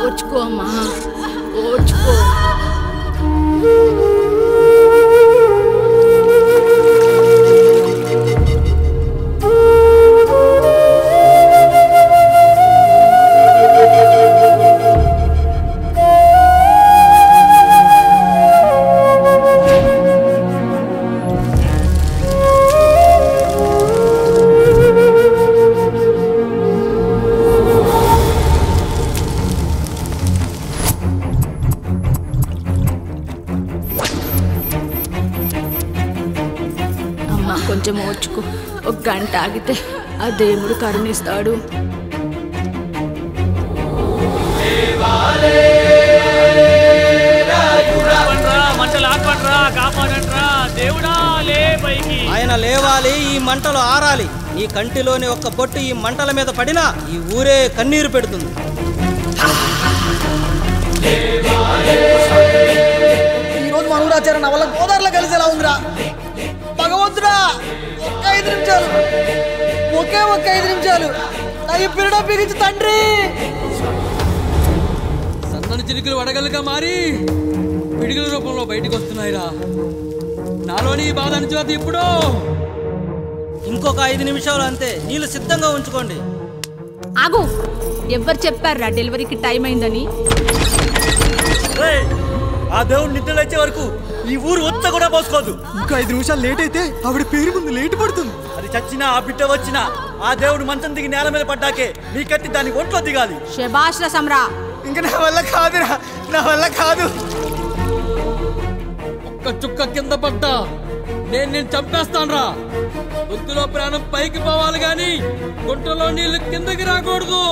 ఓర్చుకో అమ్మా, ఓర్చుకో. కొంచెం ఓర్చుకో, ఒక గంట ఆగితే ఆ దేవుడు కరుణిస్తాడు. ఆయన లేవాలి, ఈ మంటలు ఆరాలి. ఈ కంటిలోని ఒక్క బొట్టు ఈ మంటల మీద పడినా ఈ ఊరే కన్నీరు పెడుతుంది. ఈరోజు మనూరాచార్య నా వల్ల గోదావరిలో కలిసేలా ఉందిరా. భగవంతుడా, ఒక్క 5 నిమిషాలు, ఒక్క 5 నిమిషాలు నా ఈ పిల్లడ బిగించు తండ్రి. సన్నని చిలుకలు వడగలుగా మారి పిడుగుల రూపంలో బయటకు వస్తున్నాయిరా. నాలోని బాధ అనిచేది ఇప్పుడు. ఇంకొక 5 నిమిషాలు అంతే, నీళ్ళు సిద్ధంగా ఉంచుకోండి. ఆగు, ఎవరు చెప్పారా డెలివరీకి టైం అయిందని? ఆ దేవుడు నిద్ర లేచే వరకు ఈ ఊరు ఒత్త కూడా పోసుకోదు. ఇంకా 5 నిమిషాలు లేట్ అయితే ఆవిడ పేరు ముందు లేట్ పడుతుంది. అది చచ్చినా ఆ బిడ్డ వచ్చినా ఆ దేవుడు మంచం దిగి నేల మీద పడ్డాకే నీ కత్తి దాని ఒంట్లో దిగాలి. శభాష్ రా సమ్రా. ఇంకా నా వల్ల కాదురా, నా వల్ల కాదు. ఒక్క చుక్క కింద పడ్డా నేను చంపేస్తానురా. బుద్ధిలో ప్రాణం పైకి పోవాలి గాని గుంటలో నీళ్లు కిందకి రాకూడదు.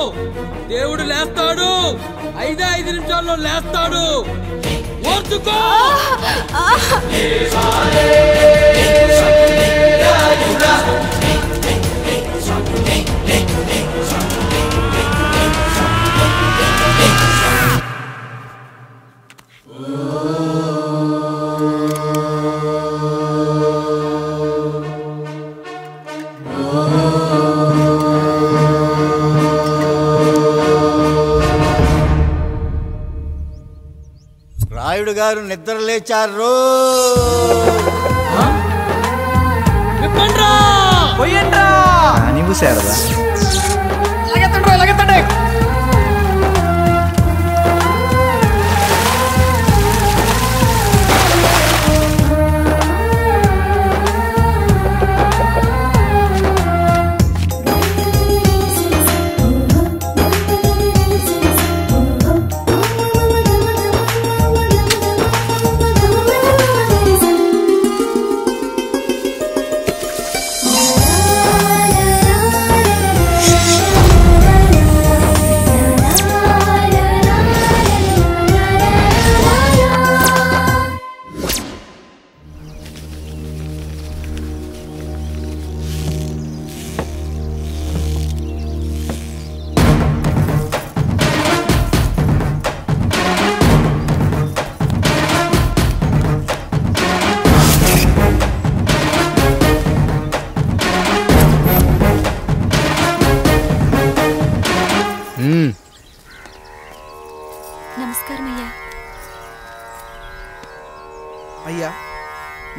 దేవుడు లేస్తాడు, 5 నిమిషాల్లో లేస్తాడు. ఓర్చుకో. రాయుడు గారు నిద్ర లేచారు. నీవు శారదా లగెత్తండి.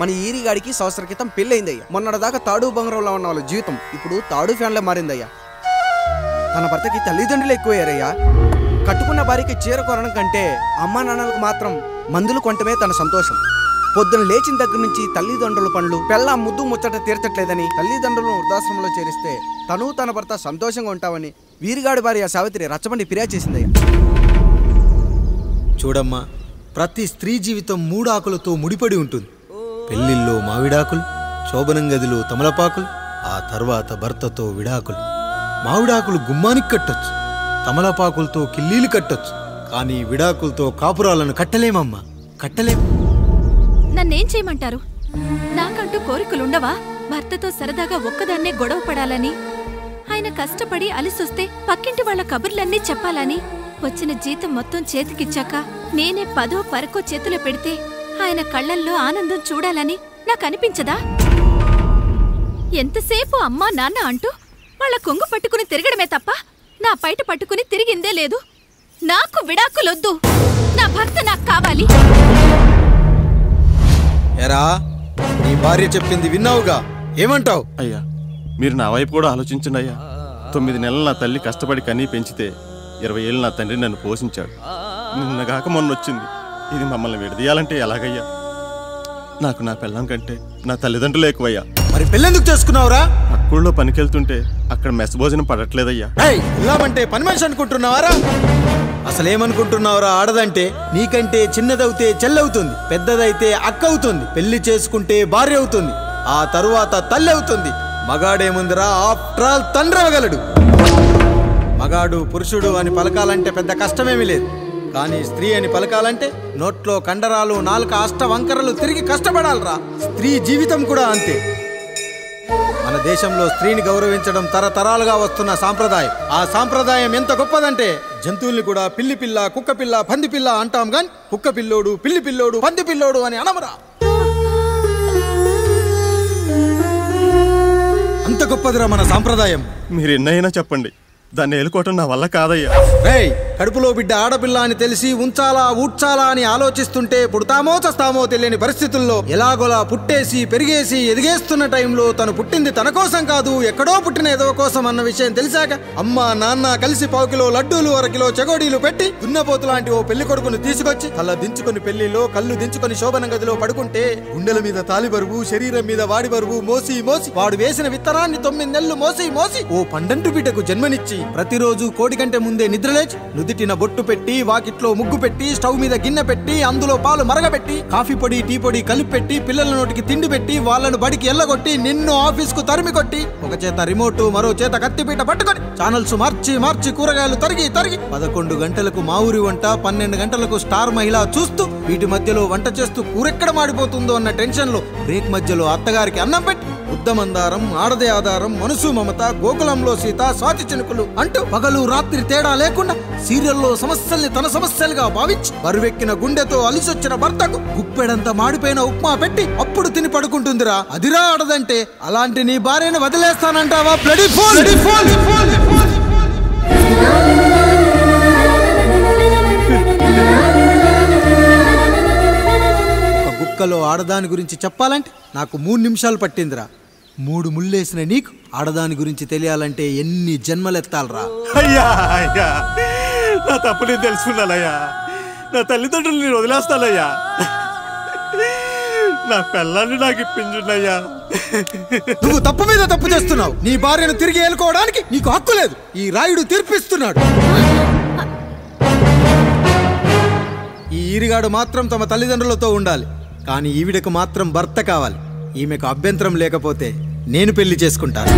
మన ఈరిగాడికి సంవత్సర క్రితం పెళ్ళయిందయ్యా. మొన్నటిదాకా తాడు బంగారంలో ఉన్న వాళ్ళ జీవితం ఇప్పుడు తాడు ఫ్యాన్లో మారిందయ్యా. తన భర్తకి తల్లిదండ్రులు ఎక్కువయ్యారయ్యా. కట్టుకున్న భార్యకి చీర కొనడం కంటే అమ్మా నాన్నలకు మాత్రం మందులు కొనటమే తన సంతోషం. పొద్దున లేచిన దగ్గర నుంచి తల్లిదండ్రుల పనులు పెళ్ళ ముద్దు ముచ్చట తీర్చట్లేదని తల్లిదండ్రులను వృద్ధాశ్రమంలో చేరిస్తే తను తన భర్త సంతోషంగా ఉంటామని వీరిగాడి భార్య సావిత్రి రచ్చబండి ఫిర్యాదు చేసిందయ్యా. చూడమ్మా, ప్రతి స్త్రీ జీవితం 3 ఆకులతో ముడిపడి ఉంటుంది. పెళ్లిల్లో మావిడాకులు, శోభనం గదిలో తమలపాకులు, ఆ తర్వాత భర్తతో విడాకులు. మావిడాకులు గుమ్మానికి కట్టొచ్చు, తమలపాకులతో కిల్లీలు కట్టొచ్చు, కానీ విడాకులతో కాపురాలను కట్టలేమమ్మా, కట్టలేం. నన్నేం చేయమంటారు? నాకంటూ కోరికలుండవా? భర్తతో సరదాగా ఒక్కదాన్నే గొడవ పడాలని, ఆయన కష్టపడి అలిసొస్తే పక్కింటి వాళ్ల కబుర్లన్నీ చెప్పాలని, వచ్చిన జీతం మొత్తం చేతికిచ్చాక నేనే 10వ 12వ చేతిలో పెడితే ఆయన కళ్లల్లో ఆనందం చూడాలని నాకనిపించదా? ఎంతసేపు అమ్మా నాన్న అంటూ వాళ్ళ కొంగు పట్టుకుని తిరగడమే తప్ప నా పైట పట్టుకుని తిరిగిందే లేదు. నాకు విడాకులొద్దు, నా భర్త నాకు కావాలి. ఎరా, నీ భార్య చెప్పింది విన్నావుగా, ఏమంటావు? అయ్యా, మీరు నా వైపు కూడా ఆలోచించండి అయ్యా. 9 నెలలు నా తల్లి కష్టపడి కన్నీ పెంచితే 20 ఏళ్ళు నా తండ్రి నన్ను పోషించాడు. నిన్నగాక మొన్నొచ్చింది. ఇది మమ్మల్ని విడదీయాలంటే ఎలాగయ్యా? నాకు నా పెళ్ళం కంటే నా తల్లిదండ్రులు ఎక్కువయ్యా. మరి పెళ్ళెందుకు చేసుకున్నావురా? అక్కుల్లో పనికెళ్తుంటే అక్కడ మెస్ భోజనం పడట్లేదయ్యా. ఇలామంటే పని మనిషి అనుకుంటున్నావారా? అసలేమనుకుంటున్నావురా? ఆడదంటే నీకంటే చిన్నదవుతే చెల్లవుతుంది, పెద్దదైతే అక్క అవుతుంది, పెళ్లి చేసుకుంటే భార్య అవుతుంది, ఆ తరువాత తల్లి అవుతుంది. మగాడేముందిరా, ఆఫ్టర్ ఆల్ తండ్రి అవగలడు. మగాడు పురుషుడు అని పలకాలంటే పెద్ద కష్టమేమీ లేదు. కానీ స్త్రీ అని పలకాలంటే నోట్లో కండరాలు, నాలుక అష్టవంకరలు తిరిగి కష్టపడాలరా. స్త్రీ జీవితం కూడా అంతే. మన దేశంలో స్త్రీని గౌరవించడం తరతరాలుగా వస్తున్న సాంప్రదాయం. ఆ సాంప్రదాయం ఎంత గొప్పదంటే జంతువుల్ని కూడా పిల్లి పిల్ల, కుక్క పిల్ల, పంది పిల్ల అంటాం గాని కుక్క పిల్లోడు, పిల్లి పిల్లోడు, పంది పిల్లోడు అని అనమరా. అంత గొప్పదిరా మన సాంప్రదాయం. మీరు ఎన్నైనా చెప్పండి, దాన్ని ఏలుకోవటం నా వల్ల కాదయ్యా. రేయ్, కడుపులో బిడ్డ ఆడపిల్ల అని తెలిసి ఉంచాలా ఊడ్చాలా అని ఆలోచిస్తుంటే పుడతామో చస్తామో తెలియని పరిస్థితుల్లో ఎలాగోలా పుట్టేసి పెరిగేసి ఎదిగేస్తున్న టైంలో తను పుట్టింది తన కోసం కాదు, ఎక్కడో పుట్టిన ఏదో కోసం అన్న విషయం తెలిసాక అమ్మ నాన్న కలిసి 1 కిలో లడ్డూలు, 1 కిలో చెగోడీలు పెట్టి దున్నపోతు లాంటి ఓ పెళ్లి కొడుకును తీసుకొచ్చి అలా దించుకొని పెళ్లిలో కళ్ళు దించుకొని శోభన గదిలో పడుకుంటే గుండెల మీద తాలి బరువు, శరీరం మీద వాడి బరువు మోసి మోసి వాడు వేసిన విత్తనాన్ని 9 నెలలు మోసి మోసి ఓ పండంటు బిడ్డకు జన్మనిచ్చి ప్రతిరోజు కోడి కంటే ముందే నిద్రలేచి నుదిటిన బొట్టు పెట్టి, వాకిట్లో ముగ్గు పెట్టి, స్టవ్ మీద గిన్నె పెట్టి, అందులో పాలు మరగబెట్టి, కాఫీ పొడి టీ పొడి కలిపి పెట్టి, పిల్లల నోటికి తిండి పెట్టి, వాళ్ళను బడికి ఎల్లగొట్టి, నిన్ను ఆఫీస్కు తరిమి కొట్టి, ఒక చేత రిమోట్ మరో చేత కత్తిపీట పట్టుకొని ఛానల్స్ మార్చి మార్చి కూరగాయలు తరిగి తరిగి 11 గంటలకు మా ఊరి వంట, 12 గంటలకు స్టార్ మహిళ చూస్తూ వీటి మధ్యలో వంట చేస్తూ కూరెక్కడ మాడిపోతుందో అన్న టెన్షన్ లో బ్రేక్ మధ్యలో అత్తగారికి అన్నం పెట్టి ఉద్దమందారం, ఆడదే ఆధారం, మనసు మమత, గోకులంలో సీత, స్వాతి చినుకులు అంటూ పగలు రాత్రి తేడా లేకుండా సీరియల్లో సమస్యల్ని తన సమస్యలుగా భావించి బరువెక్కిన గుండెతో అలిసొచ్చిన భర్తకు గుప్పెడంత మాడిపోయిన ఉప్మా పెట్టి అప్పుడు తిని పడుకుంటుందిరా. అదిరా ఆడదంటే. అలాంటి నీ భార్యను వదిలేస్తానంటావా? Bloody fool! గుక్కలో ఆడదాని గురించి చెప్పాలంటే నాకు 3 నిమిషాలు పట్టిందిరా. 3 ముళ్ళేసిన నీకు ఆడదాని గురించి తెలియాలంటే ఎన్ని జన్మలెత్తాలరా. అయ్యా అయ్యా, నా తప్పు నేను తెలుసుకున్నానయ్యా. నా తల్లిదండ్రులు నేను వదిలేస్తానయ్యా. నా పిల్లల్ని నాకు ఇప్పించున్నాయ్యా. నువ్వు తప్పు మీద తప్పు చేస్తున్నావు. నీ భార్యను తిరిగి ఏలుకోవడానికి నీకు హక్కు లేదు. ఈ రాయుడు తీర్పిస్తున్నాడు. ఈ ఈరిగాడు మాత్రం తమ తల్లిదండ్రులతో ఉండాలి, కానీ ఈవిడకు మాత్రం భర్త కావాలి. ఈమెకు అభ్యంతరం లేకపోతే నేను పెళ్లి చేసుకుంటాను.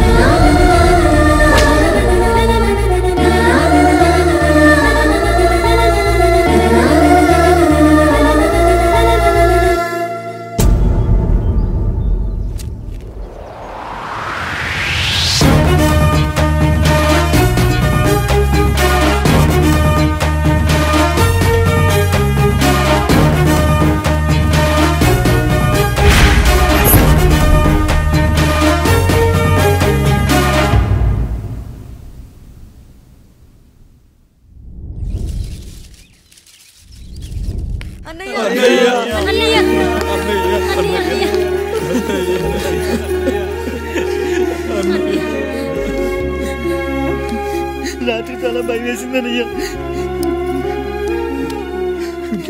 చాలా భయం వేసిందనయ్యా.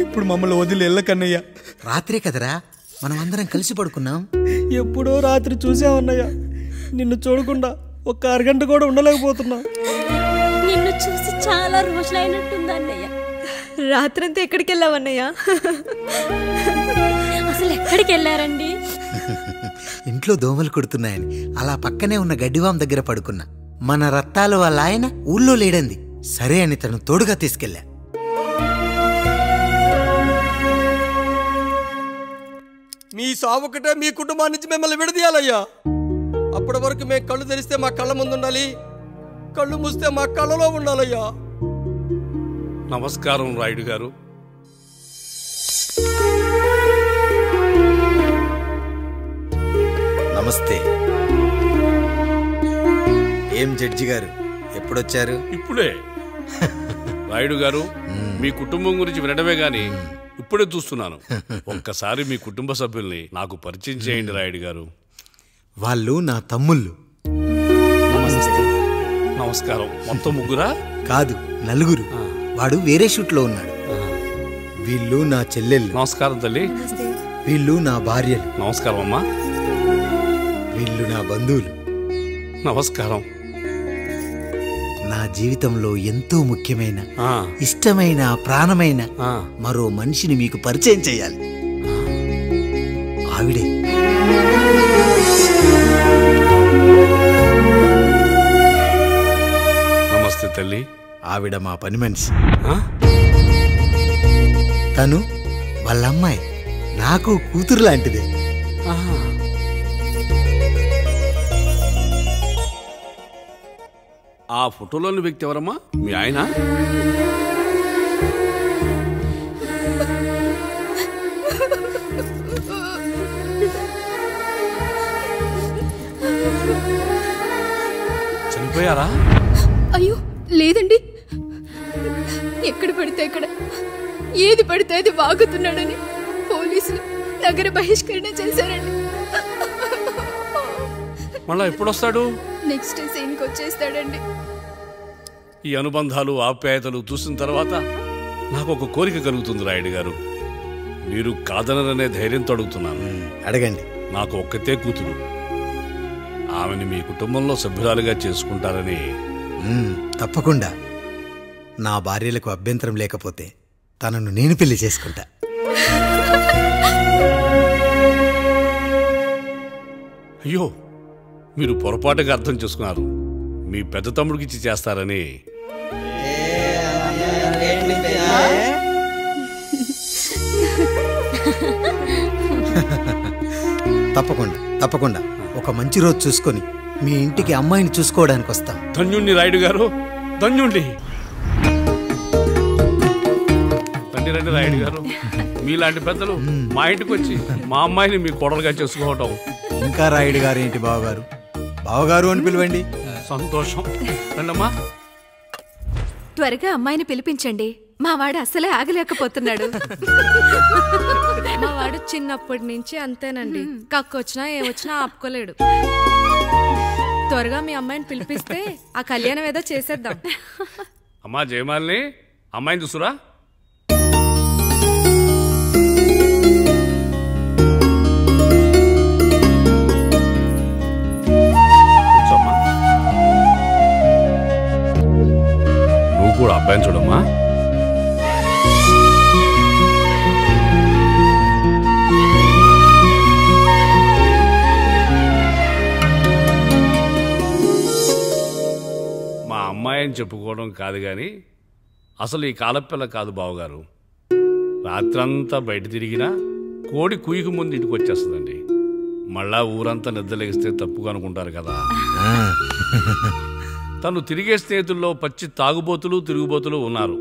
ఇప్పుడు మమ్మల్ని వదిలి వెళ్ళకన్నయ్యా. రాత్రే కదరా మనం అందరం కలిసి పడుకున్నాం. ఎప్పుడో రాత్రి చూసామన్నయ్యా, నిన్ను చూడకుండా ఒక్క అరగంట కూడా ఉండలేకపోతున్నా. నిన్ను చూసి చాలా రోజులైనట్టుంది అన్నయ్య. రాత్రంతా ఎక్కడికి వెళ్ళావన్నయ్య? అసలు ఎక్కడికి వెళ్ళారండి? ఇంట్లో దోమలు కుడుతున్నాయని అలా పక్కనే ఉన్న గడ్డివాం దగ్గర పడుకున్నా. మన రత్తాలు వాళ్ళ ఆయన ఊళ్ళో లేడంది. సరే అని తను తోడుగా తీసుకెళ్ళా. మీ సావుకటే మీ కుటుంబాన్ని నుంచి మిమ్మల్ని విడదీయాలయ్యా. అప్పటి వరకు మేము కళ్ళు తెరిస్తే మా కళ్ళ ముందు ఉండాలి, కళ్ళు మూస్తే మా కళ్ళలో ఉండాలయ్యా. నమస్కారం రాయుడు గారు. నమస్తే. ఏం జడ్జి గారు ఎప్పుడొచ్చారు? ఇప్పుడే. రాయుడు గారు, మీ కుటుంబం గురించి వినడమే గాని ఇప్పుడే చూస్తున్నాను. ఒక్కసారి మీ కుటుంబ సభ్యుల్ని నాకు పరిచయం చేయండి రాయుడు గారు. వాళ్ళు నా తమ్ముళ్ళు. నమస్కారం. మొత్తం ముగ్గురా? కాదు, నలుగురు. వాడు వేరే షూట్లో ఉన్నాడు. వీళ్ళు నా చెల్లెళ్ళు. నమస్కారం తల్లి. వీళ్ళు నా భార్యలు. నమస్కారం అమ్మా. వీళ్ళు నా బంధువులు. నమస్కారం. నా జీవితంలో ఎంతో ముఖ్యమైన, ఇష్టమైన, ప్రాణమైన మరో మనిషిని మీకు పరిచయం చేయాలి. ఆవిడే. నమస్తే తల్లి. ఆవిడ మా పని మనిషి. తను వాళ్ళ అమ్మాయి. నాకు కూతురు లాంటిదే. ఆ ఫోటోలోని వ్యక్తి ఎవరమ్మా? మీ ఆయన? చనిపోయారా? అయ్యో లేదండి. ఎక్కడ పడితే అక్కడ, ఏది పడితే అది వాగుతున్నాడని పోలీసులు నగర బహిష్కరణ చేశారండి. మళ్ళా ఎప్పుడొస్తాడు? నెక్స్ట్ సీన్కి వచ్చేస్తాడండి. ఈ అనుబంధాలు, ఆప్యాయతలు చూసిన తర్వాత నాకు ఒక కోరిక కలుగుతుంది రాయుడు గారు. మీరు కాదనరనే ధైర్యంతో అడుగుతున్నాను. అడగండి. నాకు ఒక్కతే కూతురు. ఆమెను మీ కుటుంబంలో సభ్యురాలుగా చేసుకుంటారని. తప్పకుండా. నా భార్యలకు అభ్యంతరం లేకపోతే తనను నేను పెళ్లి చేసుకుంటా. అయ్యో, మీరు పొరపాటుగా అర్థం చేసుకున్నారు. మీ పెద్ద తమ్ముడికి ఇచ్చి చేస్తారని. తప్పకుండా తప్పకుండా ఒక మంచి రోజు చూసుకొని మీ ఇంటికి అమ్మాయిని చూసుకోవడానికి వస్తాం. ధన్యుణ్ణి రాయుడు గారు, ధన్యుణ్ణి. రండి రండి రాయుడు గారు. మీలాంటి పెద్దలు మా ఇంటికి వచ్చి మా అమ్మాయిని మీ కోడలుగా చేసుకోవటం. ఇంకా రాయుడు గారు ఏంటి బావగారు? బావగారు అని పిలవండి. సంతోషం. రండమ్మా. త్వరగా అమ్మాయిని పిలిపించండి. మా వాడు అసలే ఆగలేకపోతున్నాడు. మా వాడు చిన్నప్పటి నుంచి అంతేనండి. కక్కొచ్చినా ఏమొచ్చినా ఆపుకోలేడు. త్వరగా మీ అమ్మాయిని పిలిపిస్తే ఆ కళ్యాణం ఏదో చేసేద్దాం. అమ్మా జయమాలిని, అమ్మాయిని చూసురా. కూర్చోమ్మా. నువ్వు కూడా అబ్బాయిని చూడమ్మా. అమ్మాయి అని చెప్పుకోవడం కాదు కానీ అసలు ఈ కాలపిల్ల కాదు బావగారు. రాత్రంతా బయట తిరిగినా కోడి కుయ్యకు ముందు ఇంటికి వచ్చేస్తుందండి. మళ్ళా ఊరంతా నిద్రలేగిస్తే తప్పుగా అనుకుంటారు కదా. తను తిరిగే స్నేహితుల్లో పచ్చి తాగుబోతులు, తిరుగుబోతులు ఉన్నారు.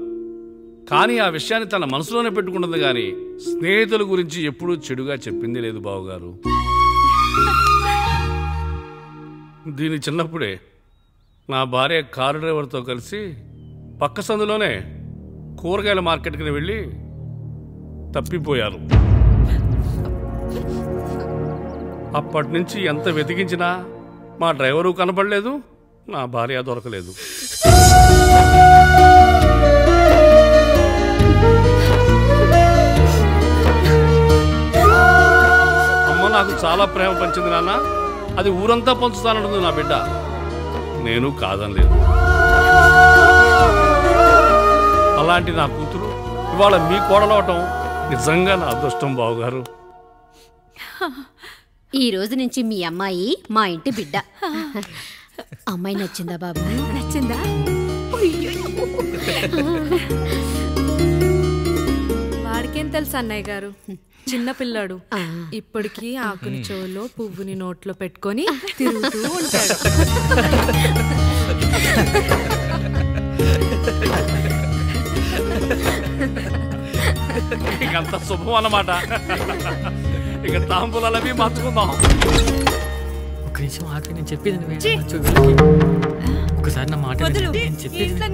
కానీ ఆ విషయాన్ని తన మనసులోనే పెట్టుకుంటుంది. కానీ స్నేహితుల గురించి ఎప్పుడూ చెడుగా చెప్పింది లేదు బావగారు. దీని చిన్నప్పుడే నా భార్య కారు డ్రైవర్తో కలిసి పక్క సందులోనే కూరగాయల మార్కెట్కి వెళ్ళి తప్పిపోయారు. అప్పటి నుంచి ఎంత వెతికించినా మా డ్రైవరు కనపడలేదు, నా భార్య దొరకలేదు. అమ్మ నాకు చాలా ప్రేమ పంచింది నాన్న. అది ఊరంతా పంచుతానంటుంది నా బిడ్డ. నేను కాదనలేదు. అలాంటి నా కూతురు ఇవాళ మీ కోడలవటం నిజంగా నా అదృష్టం బావగారు. ఈ రోజు నుంచి మీ అమ్మాయి మా ఇంటి బిడ్డ. అమ్మాయి నచ్చిందా బాబు? నచ్చిందా? వాడికేం తెలుసు అన్నయ్య గారు, చిన్న పిల్లాడు. ఇప్పటికీ ఆకుని చెవులో పువ్వుని నోట్లో పెట్టుకొని తిరుగుతూ ఉంటాడు. ఇంకంత శుభం అన్నమాట. ఇక తాంబూలాలవి మార్చుకుందాం. ఒక నిమిషం ఆఖరి నేను చెప్పేది ఒకసారి నా మాట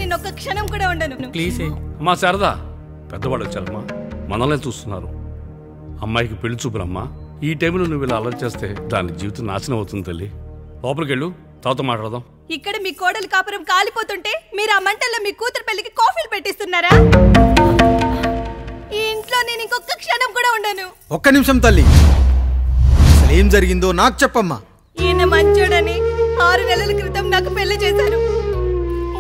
నేను ఒక్క క్షణం కూడా ఉండను. ప్లీజ్ అమ్మా శారదా, పెద్దవాళ్ళు వచ్చారమ్మా, మనల్నే చూస్తున్నారు. అమ్మాయికి పెళ్లి చూపురమ్మా. ఈ టైంలో నువ్వు ఇలా అలర్ట్ చేస్తే దాని జీవితం నాశనం అవుతుంది తల్లి. లోపలికి వెళ్ళు, తర్వాత మాట్లాడదాం. ఇక్కడ మీ కోడలు కాపురం కాలిపోతుంటే మీరు ఆ మంటల్లో మీ కూతురు పెళ్లికి కాఫీలు పెట్టిస్తున్నారా? ఈ ఇంట్లో నేను ఇంకొక క్షణం కూడా ఉండను. ఒక్క నిమిషం తల్లి, అసలు ఏం జరిగిందో నాకు చెప్పమ్మా. ఈయన మంచోడని 6 నెలల క్రితం నాకు పెళ్లి చేశారు.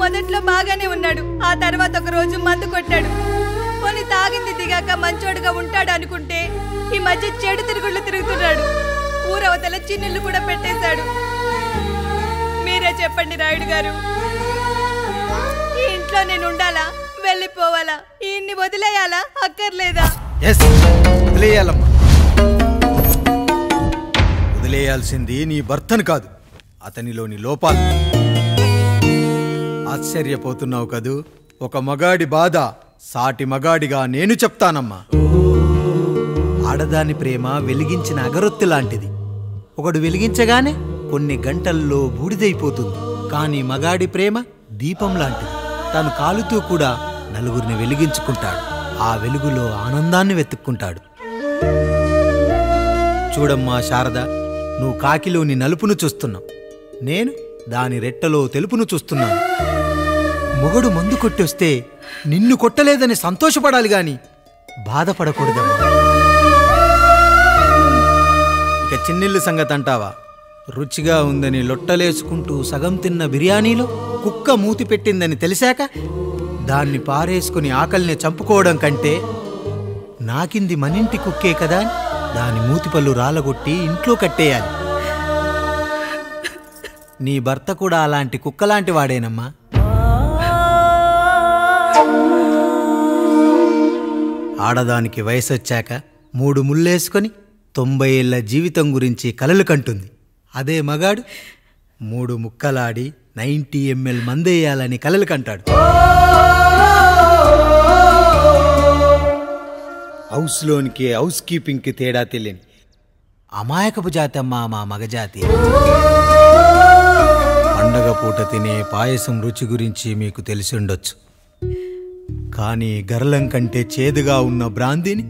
మొదట్లో బాగానే ఉన్నాడు. ఆ తర్వాత ఒక రోజు మందు కొట్టాడు. పోనీ తాగింది దిగాక మంచోడుగా ఉంటాడు అనుకుంటే ఈ మధ్య చెడు తిరుగుళ్ళు తిరుగుతున్నాడు. ఊరవతల చిన్నిళ్ళు కూడా పెట్టేశాడు. మీరే చెప్పండి రాయుడు గారు, ఈ ఇంట్లో నేను ఉండాలా, వెళ్ళిపోవాలా, ఈయన్ని వదిలేయాలా, అక్కర్లేదా? వదిలేయాలమ్మా. వదిలేయాల్సింది నీ భర్తను కాదు, అతనిలోని లోపాలు. ఆశ్చర్యపోతున్నావు కదూ? ఒక మగాడి బాధ సాటి మగాడిగా నేను చెప్తానమ్మా. ఆడదాని ప్రేమ వెలిగించిన అగరొత్తి లాంటిది. ఒకడు వెలిగించగానే కొన్ని గంటల్లో బూడిదైపోతుంది. కానీ మగాడి ప్రేమ దీపం లాంటిది. తను కాలుతూ కూడా నలుగురిని వెలిగించుకుంటాడు. ఆ వెలుగులో ఆనందాన్ని వెతుక్కుంటాడు. చూడమ్మా శారద, నువ్వు కాకిలోని నలుపును చూస్తున్నావు, నేను దాని రెట్టలో తెలుపును చూస్తున్నాను. మొగడు మందు కొట్టొస్తే నిన్ను కొట్టలేదని సంతోషపడాలి గాని బాధపడకూడదమ్మా. ఇక చిన్నిల్లు సంగతి అంటావా? రుచిగా ఉందని లొట్టలేసుకుంటూ సగం తిన్న బిర్యానీలో కుక్క మూతి పెట్టిందని తెలిసాక దాన్ని పారేసుకుని ఆకలిని చంపుకోవడం కంటే నాకింది మనింటి కుక్కే కదా దాని మూతిపళ్ళు రాలగొట్టి ఇంట్లో కట్టేయాలి. నీ భర్త కూడా అలాంటి కుక్కలాంటి వాడేనమ్మా. ఆడదానికి వయసొచ్చాక 3 ముళ్ళేసుకొని 90 ఏళ్ల జీవితం గురించి కలలు కంటుంది. అదే మగాడు 3 ముక్కలాడి 90 ml మందేయాలని కలలు కంటాడు. హౌస్లోనికి హౌస్ కీపింగ్కి తేడా తెలియని అమాయకపు జాతి అమ్మా మా మగజాతి. పండగ పూట తినే పాయసం రుచి గురించి మీకు తెలిసి ఉండొచ్చు. కానీ గర్లం కంటే చేదుగా ఉన్న బ్రాందీని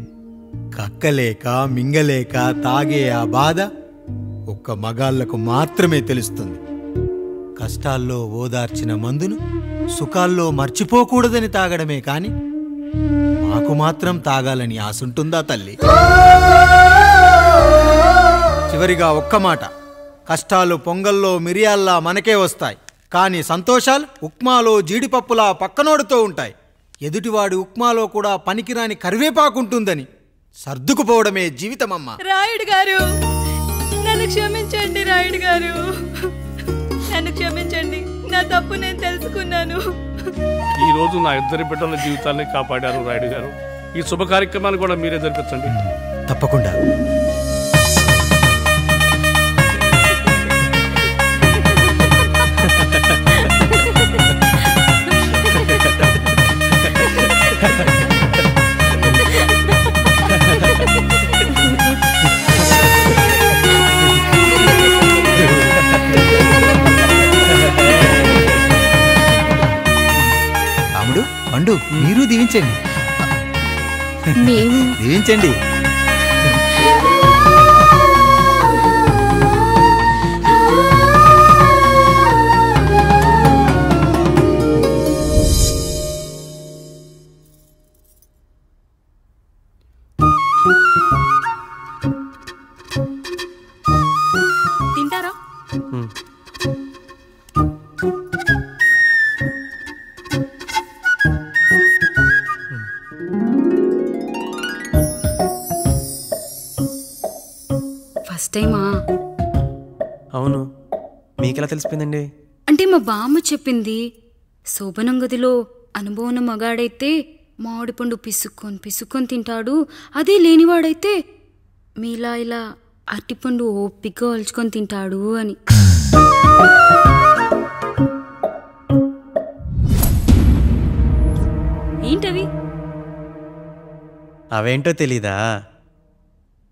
కక్కలేక మింగలేక తాగే ఆ బాధ ఒక్క మగాళ్లకు మాత్రమే తెలుస్తుంది. కష్టాల్లో ఓదార్చిన మందును సుఖాల్లో మర్చిపోకూడదని తాగడమే కాని మాకు మాత్రం తాగాలని ఆశుంటుందా తల్లి? చివరిగా ఒక్క మాట, కష్టాలు పొంగల్లో మిరియాల్లా మనకే వస్తాయి, కానీ సంతోషాలు ఉప్మాలో జీడిపప్పులా పక్కనోడుతూ ఉంటాయి. ఎదుటివాడి ఉప్మాలో కూడా పనికిరాని కరివేపాకుంటుందని సర్దుకుపోవడమే జీవితమమ్మా. రాయుడు గారు, నన్ను క్షమించండి. రాయుడు గారు, నన్ను క్షమించండి. నా తప్పు నేను తెలుసుకున్నాను. ఈ రోజు నా 2 బిడ్డల జీవితాన్ని కాపాడారు రాయుడు గారు. ఈ శుభ కార్యక్రమాన్ని కూడా మీరే జరిపించండి. తప్పకుండా. రాముడు, పండు, మీరు దీవించండి. దీవించండి. మీకెలా తెలిసిపోయిందండి? అంటే మా బామ్మ చెప్పింది. శోభనం గదిలో అనుభవం మగాడైతే మామిడి పండు పిసుక్కొని తింటాడు, అదే లేనివాడైతే మీలా ఇలా అరటిపండు ఓపిగ్గా ఒలుచుకొని తింటాడు అని. ఏంటవి? అవేంటో తెలీదా?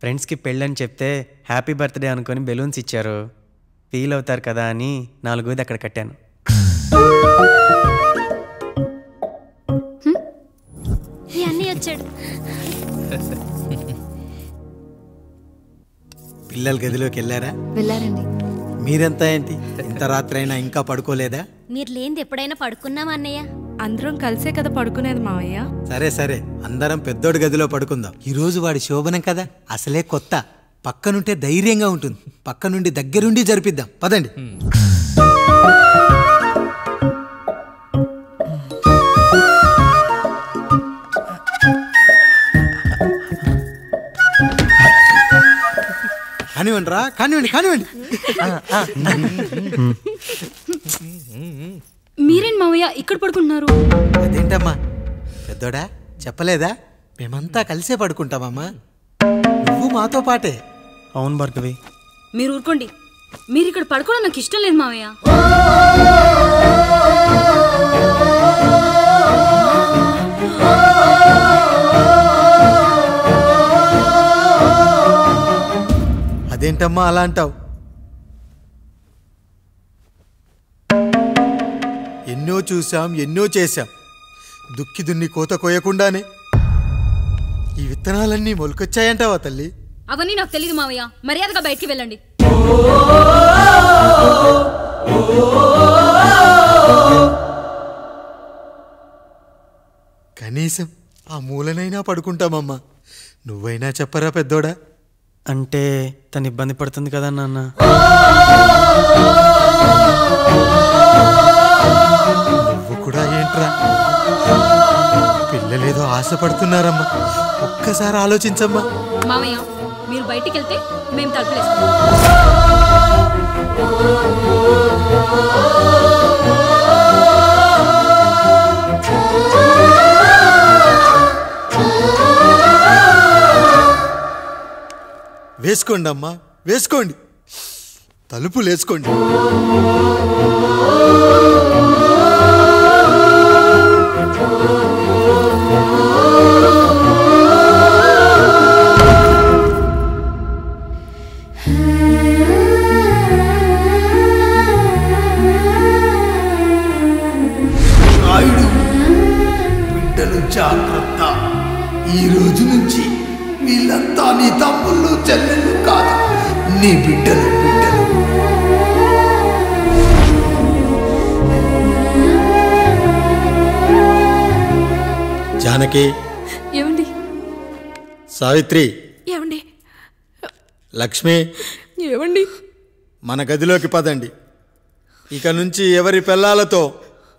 ఫ్రెండ్స్కి పెళ్ళని చెప్తే హ్యాపీ బర్త్డే అనుకొని బెలూన్స్ ఇచ్చారు, ఫీల్ అవుతారు కదా అని 4 అక్కడ కట్టాను. వచ్చాడు. పిల్లల గదిలోకి వెళ్ళారా? వెళ్ళారండి. మీరెంత ఏంటి ఇంత రాత్రి అయినా ఇంకా పడుకోలేదా? మీరు లేనిది ఎప్పుడైనా పడుకున్నామా అన్నయ్య? అందరం కలిసే కదా పడుకునేది మావయ్య. సరే సరే, అందరం పెద్దోడి గదిలో పడుకుందాం. ఈ రోజు వాడి శోభనం కదా, అసలే కొత్త. పక్కనుంటే ధైర్యంగా ఉంటుంది, పక్క నుండి దగ్గరుండి జరిపిద్దాం. పదండి. కానివ్వండి రా, కానివ్వండి కానివ్వండి. మీరేం మావయ్య ఇక్కడ పడుకుంటున్నారు? అదేంటమ్మా పెద్దోడా, చెప్పలేదా? మేమంతా కలిసే పడుకుంటామమ్మా, నువ్వు మాతో పాటే. అవును భార్గవి. మీరు ఊరుకోండి, మీరు ఇక్కడ పడుకోవడం నాకు ఇష్టం లేదు మావయ్య. అదేంటమ్మా అలా అంటావు? ఎన్నో చూసాం, ఎన్నో చేశాం, దుక్కి దున్ని కోత కోయకుండానే ఈ విత్తనాలన్నీ మొలకొచ్చాయంటావా తల్లి? అవన్నీ నాకు తెలియదు మావయ్య, మర్యాదగా బయటికి వెళ్ళండి. కనీసం ఆ మూలనైనా పడుకుంటామమ్మా, నువ్వైనా చెప్పరా పెద్దోడా? అంటే తను ఇబ్బంది పడుతుంది కదా నాన్న. నువ్వు కూడా ఏంట్రా, పిల్లలేదో ఆశపడుతున్నారమ్మా, ఒక్కసారి ఆలోచించమ్మా. మావయ్య మీరు బయటికి వెళ్తే మేము తలుపులేస్తాం. వేసుకోండి అమ్మా, వేసుకోండి, తలుపులు వేసుకోండి. బిడ్డలు జాగ్రత్త, ఈ రోజు నుంచి వీళ్ళంతా నీ తమ్ముళ్ళు చెల్లెళ్ళు కాదు, నీ బిడ్డలు. జానకి, ఏమండి? సావిత్రి, ఏమండి? లక్ష్మి, ఏమండి? మన గదిలోకి పదండి. ఇక నుంచి ఎవరి పిల్లలతో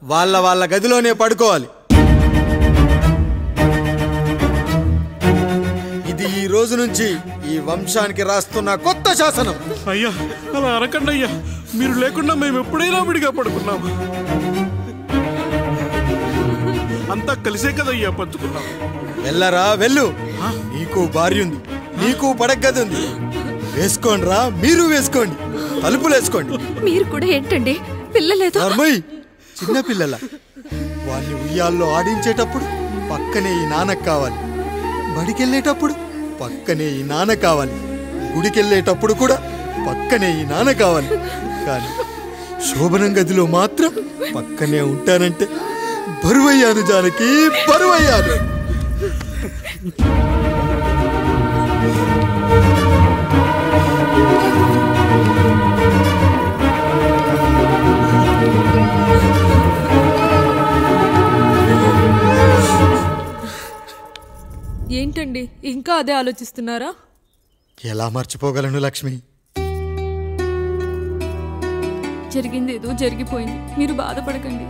వాళ్ళ గదిలోనే పడుకోవాలి. ఇది ఈ రోజు నుంచి ఈ వంశానికి రాస్తున్న కొత్త శాసనం. అయ్యా అలా అరకండి అయ్యా, మీరు లేకుండా మేము ఎప్పుడైనా విడిగా పడుకున్నాము. అంతా కలిసే కదయ్యా పంచుకున్నాం. వెళ్ళరా వెళ్ళు, నీకు భార్య ఉంది, నీకు పడగది ఉంది. వేసుకోండి రా, మీరు వేసుకోండి, తలుపులు వేసుకోండి. మీరు కూడా ఏంటండి పిల్లలేదు? చిన్న పిల్లల వాళ్ళని ఉయ్యాల్లో ఆడించేటప్పుడు పక్కనే ఈ నాన్న కావాలి, బడికెళ్ళేటప్పుడు పక్కనే ఈ నాన్న కావాలి, గుడికెళ్ళేటప్పుడు కూడా పక్కనే ఈ నాన్న కావాలి. కానీ శోభనం గదిలో మాత్రం పక్కనే ఉంటానంటే బరువయ్యాను జానకి, బరువయ్యాను. ఏంటండి ఇంకా అదే ఆలోచిస్తున్నారా? ఎలా మర్చిపోగలను లక్ష్మి? జరిగింది ఏదో జరిగిపోయింది, మీరు బాధపడకండి.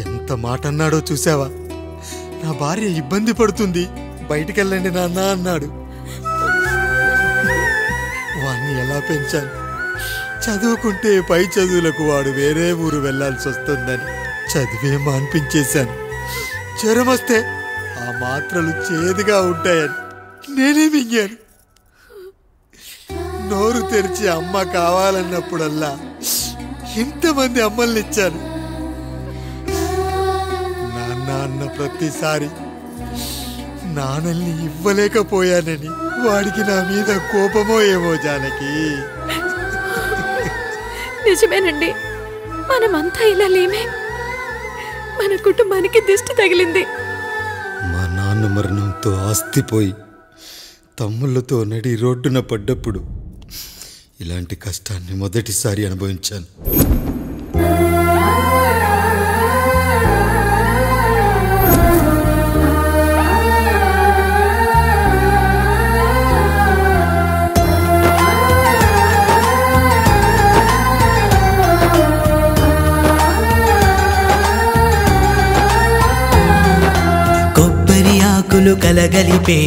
ఎంత మాట అన్నాడో చూసావా? నా భార్య ఇబ్బంది పడుతుంది, బయటికెళ్ళండి నాన్న అన్నాడు. వాణ్ణి ఎలా పెంచాను, చదువుకుంటే పై చదువులకు వాడు వేరే ఊరు వెళ్లాల్సి వస్తుందని చదివే మాన్పించేశాను. జ్వరం వస్తే ఆ మాత్రలు చేదుగా ఉంటాయని నేనే మింగాను. నోరు తెరిచి అమ్మ కావాలన్నప్పుడల్లా ఎంతమంది అమ్మల్ని ఇచ్చాను. నాన్న అన్న ప్రతిసారి నాన్నల్ని ఇవ్వలేకపోయానని వాడికి నా మీద కోపమో ఏమో జానకి. నిజమేనండి, మనమంతా ఇలా లేమే. మన కుటుంబానికి దిష్టి తగిలింది. మా నాన్న మరణంతో ఆస్తిపోయి తమ్ముళ్ళతో నడి రోడ్డున పడ్డప్పుడు ఇలాంటి కష్టాన్ని మొదటిసారి అనుభవించాను. కొబ్బరి ఆకులు కలగలిపే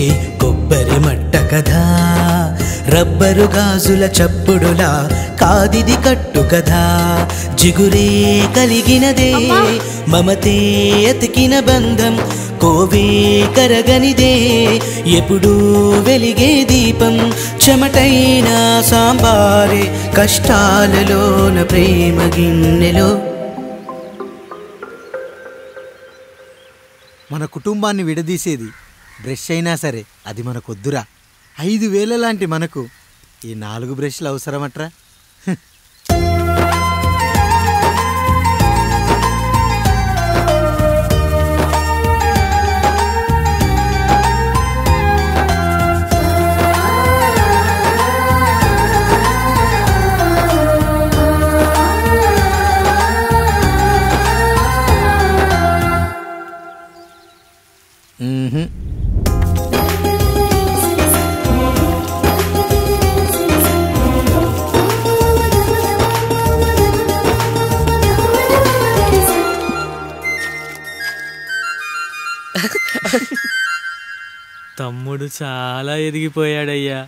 కొబ్బరి మట్ట కథ, రబ్బరు గాజుల చప్పుడులా కాదిది కట్టు కథ. జిగురే కలిగినదే మమతే ఎతికిన బంధం, కోవే కరగనిదే ఎప్పుడూ వెలిగే దీపం. చెమటైన సాంబారే కష్టాలలోన ప్రేమ గిన్నెలో. మన కుటుంబాన్ని విడదీసేది బ్రష్ అయినా సరే అది మనకొద్దురా. 5,000 లాంటి మనకు ఈ 4 బ్రష్లు అవసరమట్రా. తమ్ముడు చాలా ఎదిగిపోయాడయ్యా.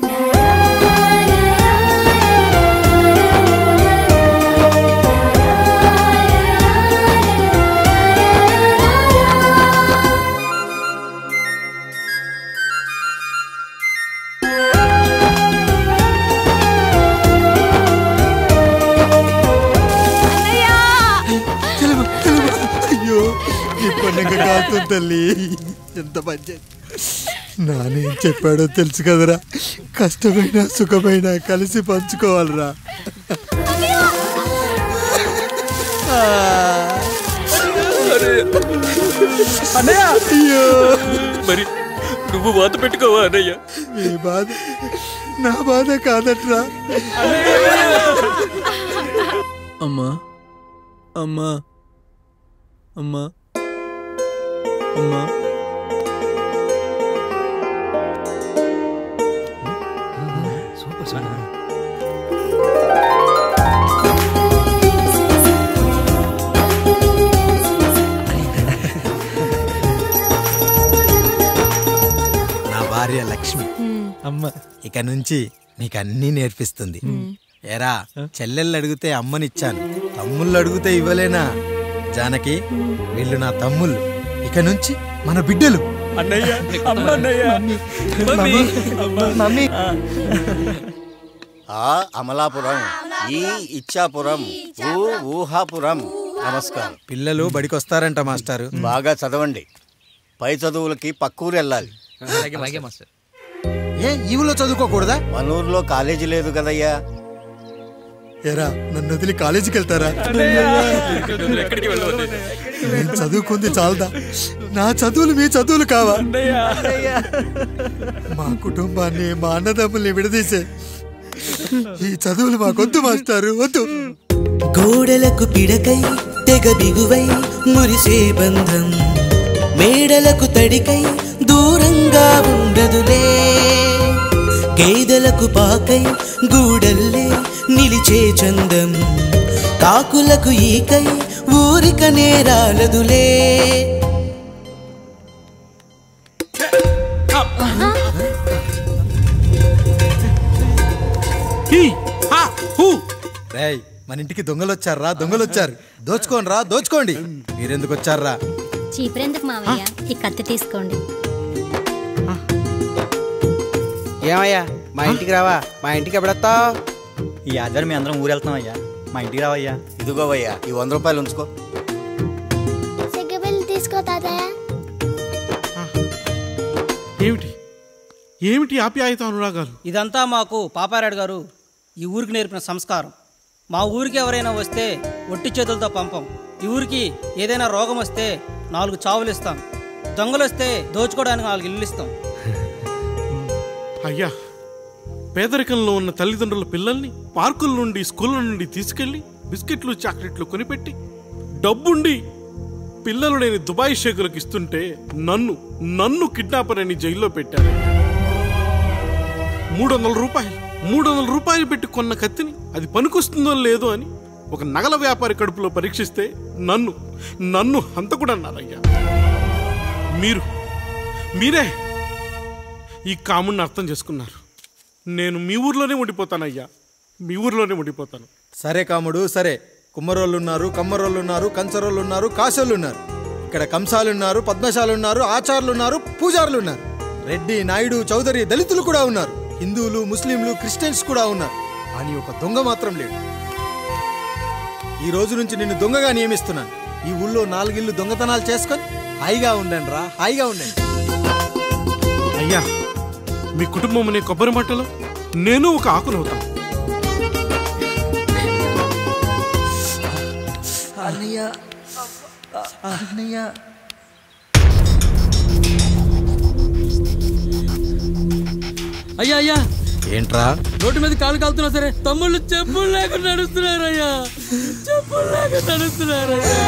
అయ్యో ఈ పండుగ కాదు తల్లి, ఎంత పంచాయతీ. నానేం చెప్పాడో తెలుసు కదరా, కష్టమైన సుఖమైన కలిసి పంచుకోవాలరా. అయ్యో మరి నువ్వు బాధ పెట్టుకోవా అన్నయ్య? ఈ బాధ నా బాధ కాదట్రా. అమ్మా అమ్మా అమ్మా అమ్మా నా భార్య లక్ష్మి అమ్మ ఇక నుంచి నీకన్నీ నేర్పిస్తుంది. ఎరా చెల్లెళ్ళు అడిగితే అమ్మనిచ్చాను, తమ్ముళ్ళు అడిగితే ఇవ్వలేనా? జానకి వీళ్ళు నా తమ్ముళ్ళు, ఇక నుంచి మన బిడ్డలు. అన్నయ్య మమ్మీ ఆ అమలాపురం, ఈ ఇచ్చాపురం, ఊహాపురం. నమస్కారం. పిల్లలు బడికొస్తారంట మాస్టారు. బాగా చదవండి, పై చదువులకి పక్కూరు వెళ్ళాలి. ఏ ఈవులో చదువుకోకూడదా? మన ఊర్లో కాలేజీ లేదు కదయ్యా. ఎరా నన్ను వదిలి కాలేజీకి వెళ్తారా? నేను చదువుకుంది చాలదా? నా చదువులు మీ చదువులు కావా? మా కుటుంబాన్ని మా అన్నదమ్ముల్ని విడదీసే ఈ చదువులు మాకొద్దు మాస్టారు, వద్దు. గోడలకు పిడకై తెగ బిగువై మురిసే బంధం, మేడలకు తడికై దూరంగా ఉండదులే. గేదెలకు పాకై గూడల్లే నిలిచే చందం, కాకులకు ఈకై ఊరిక నేరాలదులే. రేయ్ మన ఇంటికి దొంగలు వచ్చారా, దొంగలు వచ్చారు. దోచుకోండి రా, దోచుకోండి. మీరెందుకు వచ్చారా? చీపురెందుకు మావయ్య, ఈ కత్తి తీసుకోండి. ఏమయ్యా మా ఇంటికి రావా? మా ఇంటికి ఎప్పుడొస్తావు? ఈ ఆధారం మీ అందరం ఊరు వెళ్తాం అయ్యా, మా ఇంటికి రావయ్యా. ఇదిగోవయ్యా ఈ 100 రూపాయలు ఉంచుకో. తీసుకో తాతయ్య. ఏమిటి ఏమిటి ఆప్యాయత అనురాగాలు? ఇదంతా మాకు పాపారాయుడు గారు ఈ ఊరికి నేర్పిన సంస్కారం. మా ఊరికి ఎవరైనా వస్తే ఒట్టి చేతులతో పంపం. ఈ ఊరికి ఏదైనా రోగం వస్తే 4 చావులు ఇస్తాం. దొంగలు వస్తే దోచుకోవడానికి 4 ఇల్లు ఇస్తాం. అయ్యా, పేదరికంలో ఉన్న తల్లిదండ్రుల పిల్లల్ని పార్కుల నుండి స్కూళ్ళ నుండి తీసుకెళ్లి బిస్కెట్లు చాక్లెట్లు కొనిపెట్టి డబ్బుండి పిల్లలు లేని దుబాయ్ షేకులకు ఇస్తుంటే నన్ను కిడ్నాపర్ అని జైల్లో పెట్టారు. 300 రూపాయలు పెట్టి కొన్న కత్తిని అది పనికొస్తుందో లేదో అని ఒక నగల వ్యాపారి కడుపులో పరీక్షిస్తే నన్ను హంతకుడు అన్నారయ్యా. మీరే ఈ కాముడిని అర్థం చేసుకున్నారు. నేను మీ ఊర్లోనే ఉండిపోతానయ్యా, మీ ఊర్లోనే ఉండిపోతాను. సరే కాముడు, సరే. కుమ్మరోళ్ళున్నారు, కమ్మరోళ్ళున్నారు, కంచరోళ్ళున్నారు, కాశోళ్ళున్నారు. ఇక్కడ కంసాలున్నారు, పద్మశాలున్నారు, ఆచార్యులున్నారు, పూజారులున్నారు. రెడ్డి, నాయుడు, చౌదరి, దళితులు కూడా ఉన్నారు. హిందువులు, ముస్లింలు, క్రిస్టియన్స్ కూడా ఉన్నారు. అని ఒక దొంగ మాత్రం లేడు. ఈ రోజు నుంచి నిన్ను దొంగగా నియమిస్తున్నాను. ఈ ఊళ్ళో 4 ఇళ్ళు దొంగతనాలు చేసుకొని హాయిగా ఉండండి రా, హాయిగా ఉండండి. అయ్యా, మీ కుటుంబం అనే కొబ్బరి మట్టలో నేను ఒక ఆకునవుతాను. అన్నయ్య అన్నయ్య అయ్యా అయ్యా, ఏంట్రా రోడ్డు మీద కాలు కాలుతున్నా సరే తమ్ముళ్ళు చెప్పులు లేకుండా నడుస్తున్నారయ్యా, చెప్పులు లేకుండా నడుస్తున్నారయ్యా.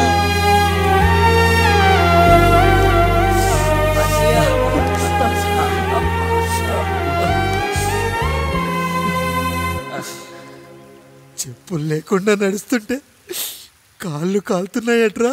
చెప్పులు లేకుండా నడుస్తుంటే కాళ్ళు కాలుతున్నాయట్రా.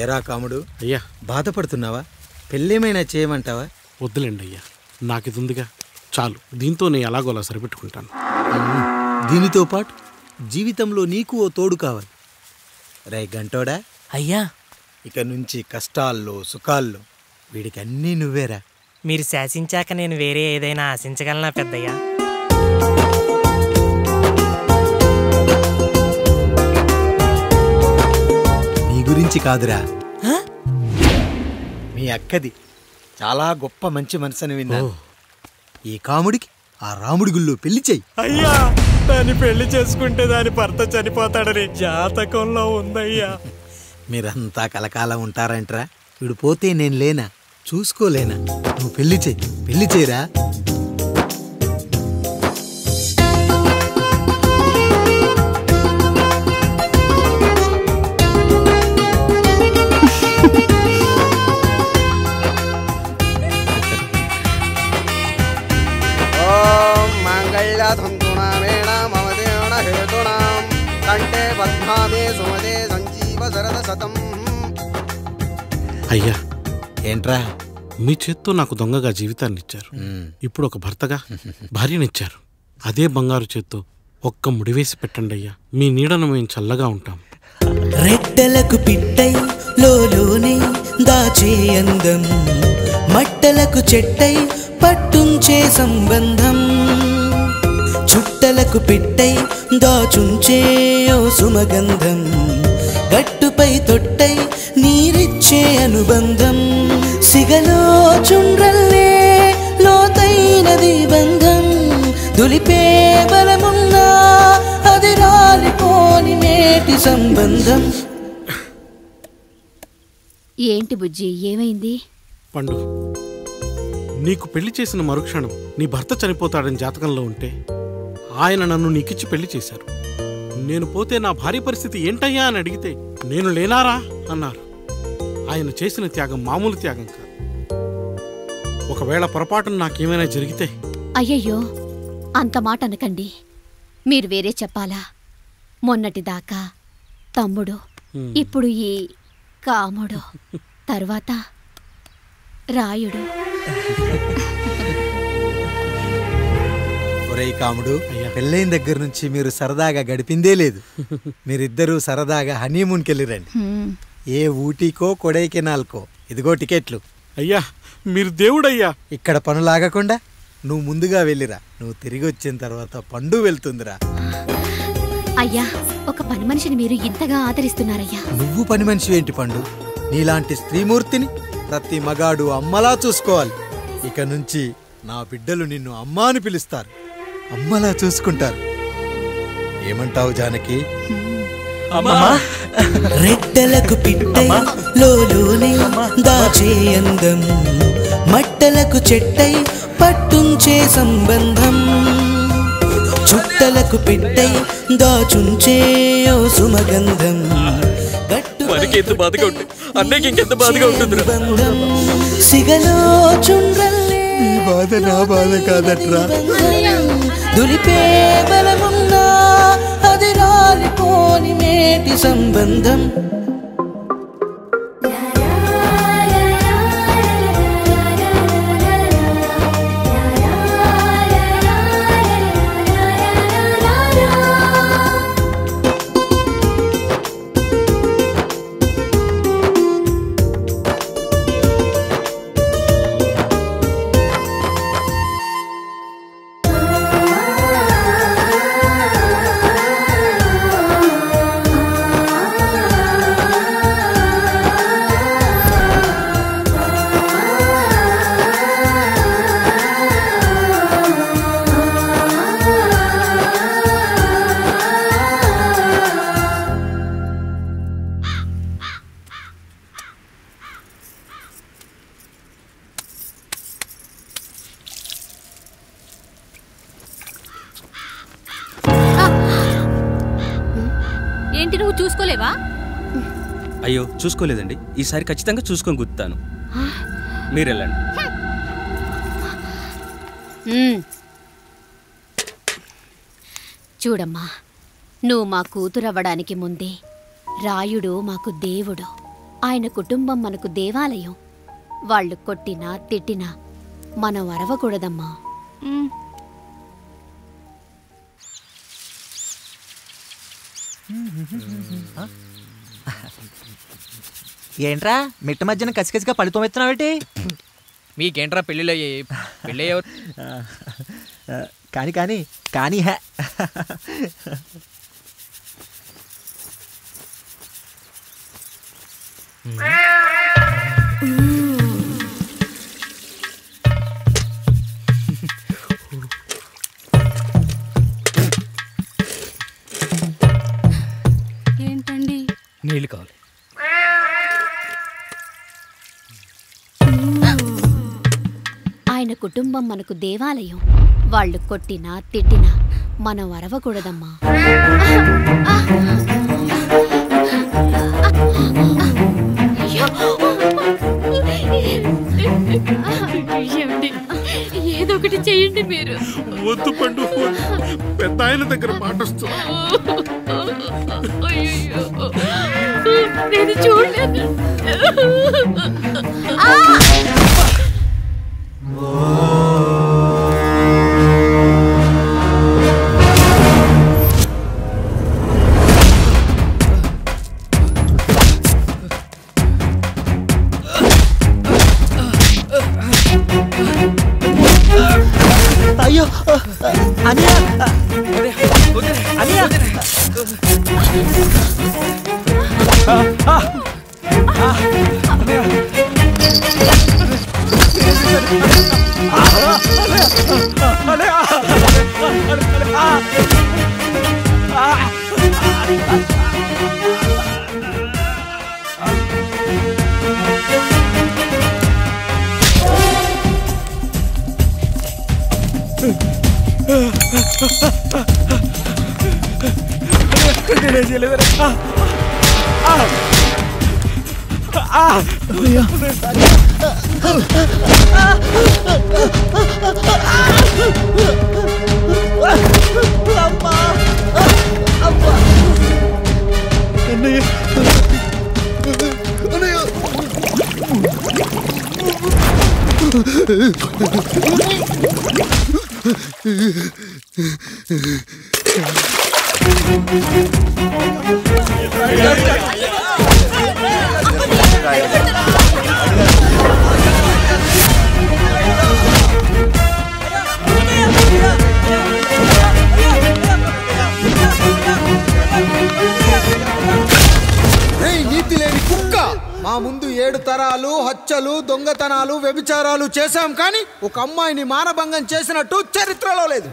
ఏరా కాముడు, అయ్యా బాధపడుతున్నావా? పెళ్ళేమైనా చేయమంటావా? వద్దులేండి అయ్యా, నాకు ఇది ఉందిగా చాలు. దీంతో నేను ఎలాగోలా సరిపెట్టుకుంటాను. దీనితో పాటు జీవితంలో నీకు ఓ తోడు కావాలి. రే గంటోడా అయ్యా, ఇక నుంచి కష్టాల్లో సుఖాల్లో వీడికి అన్నీ నువ్వేరా. మీరు శాసించాక నేను వేరే ఏదైనా ఆశించగలనా పెద్దయ్యా? నీ గురించి కాదురా, మీ అక్కది. చాలా గొప్ప మంచి మనసుని విన్నాను. ఈ కాముడికి ఆ రాముడి గుళ్ళో పెళ్లి చెయ్యి. అయ్యా, దాన్ని పెళ్లి చేసుకుంటే దాని భర్త చనిపోతాడని జాతకంలో ఉందయ్యా. మీరంతా కలకాలం ఉంటారంటరా. వీడు పోతే నేను లేనా, చూసుకోలేనా? నువ్వు పెళ్లి చెయ్యి, పెళ్లి చేయరా. అయ్యా, ఏంట్రా? మీ చేత్తో నాకు దొంగగా జీవితాన్ని ఇచ్చారు. ఇప్పుడు ఒక భర్తగా భార్యనిచ్చారు. అదే బంగారు చేత్తో ఒక్క ముడివేసి పెట్టండి అయ్యా. మీ నీడను మేము చల్లగా ఉంటాం. రెట్టలకు పిట్టై లోలోనే దాచే అందం, మట్టలకు చెట్టై పట్టుంచే సంబంధం, చుట్టలకు పెట్టై దాచుంచే ఓ సుమగంధం, గట్టుపై తొట్టై నీరిచ్చే అనుబంధం, సిగలో చుండ్రల్లే లోతైనది బంధం, దులిపే బలమున్నా అది రాలిపోని నేటి సంబంధం. ఏంటి బుజ్జి, ఏమైంది? పండు, నీకు పెళ్లి చేసిన మరుక్షణం నీ భర్త చనిపోతాడని జాతకంలో ఉంటే ఆయన నన్ను నీకిచ్చి పెళ్లి చేశారు. నేను పోతే నా భార్య పరిస్థితి ఏంటయ్యా అని అడిగితే నేను లేనారా అన్నారు. ఆయన చేసిన త్యాగం మామూలు త్యాగం కాదు. ఒకవేళ పొరపాటున నాకేమైనా జరిగితే అయ్యయ్యో అంత మాట అనకండి. మీరు వేరే చెప్పాలా? మొన్నటిదాకా తమ్ముడు, ఇప్పుడు ఈ కాముడు, తర్వాత రాయుడు. ఒరేయ్ కాముడు, పెళ్ళైన దగ్గర నుంచి మీరు సరదాగా గడిపిందే లేదు. మీరిద్దరూ సరదాగా హనీమూన్కి వెళ్ళిరండి. ఏ ఊటీకో కొడైకెనాల్కో. ఇదిగో టికెట్లు. అయ్యా మీరు దేవుడయ్యా. ఇక్కడ పనులాగకుండా నువ్వు ముందుగా వెళ్ళిరా. నువ్వు తిరిగి వచ్చిన తర్వాత పండు వెళ్తుందిరా. అయ్యా ఒక పని మనిషిని మీరు ఇంతగా ఆదరిస్తున్నారయ్యా. నువ్వు పని మనిషి ఏంటి పండు? నీలాంటి స్త్రీమూర్తిని ప్రతి మగాడు అమ్మలా చూసుకోవాలి. ఇక నుంచి నా బిడ్డలు నిన్ను అమ్మా అని పిలుస్తారు, అమ్మలా చూసుకుంటారు. ఏమంటావు జానకి? రెట్టలకు పిట్టై లోలోనే దాచే అందం, మట్టలకు చెట్టై పట్టుంచే సంబంధం, చుట్టలకు పెట్టై దాచుంచే ఓ సుమగంధం, మనకి ఎంత బాధగా ఉంటుంది, అన్నయ్యకి ఇంకెంత బాధగా ఉంటుంది. సిగలో చుండ్రల్లే ఈ బాధ నా బాధ కాదట్రా. దులిపే బలమున్నా అది రాలిపోని మేటి సంబంధం. ఏంటి నువ్వు చూసుకోలేవా? అయ్యో చూసుకోలేదండి, ఈసారి ఖచ్చితంగా చూసుకొని గుర్తాను. మీరు వెళ్ళండి. చూడమ్మా, నువ్వు మా కూతురవ్వడానికి ముందే రాయుడు మాకు దేవుడు, ఆయన కుటుంబం మనకు దేవాలయం. వాళ్ళు కొట్టినా తిట్టినా మనం అరవకూడదమ్మా. ఏంట్రా మిట్ట మధ్యన కసికసిగా పడితోమెత్తున్నావేటి? మీకేంట్రా పెళ్ళిలో పెళ్ళి కానీ కానీ కానీ హే ఏంటండి? నీళ్ళు కావాలి. ఆయన కుటుంబం మనకు దేవాలయం. వాళ్ళు కొట్టినా తిట్టినా మనం అరవకూడదమ్మా. ఏదో ఒకటి చెయ్యండి మీరు. వద్దు పండు, పెద్ద ఆయన దగ్గర మాటొస్తూ నేను చూడలేదు. అయ్యో అనియా అనియా చేయలేదా? నీతి లేని కుక్క, మా ముందు 7 తరాలు హత్యలు, దొంగతనాలు, వ్యభిచారాలు చేశాం, కానీ ఒక అమ్మాయిని మానభంగం చేసినట్టు చరిత్రలో లేదు.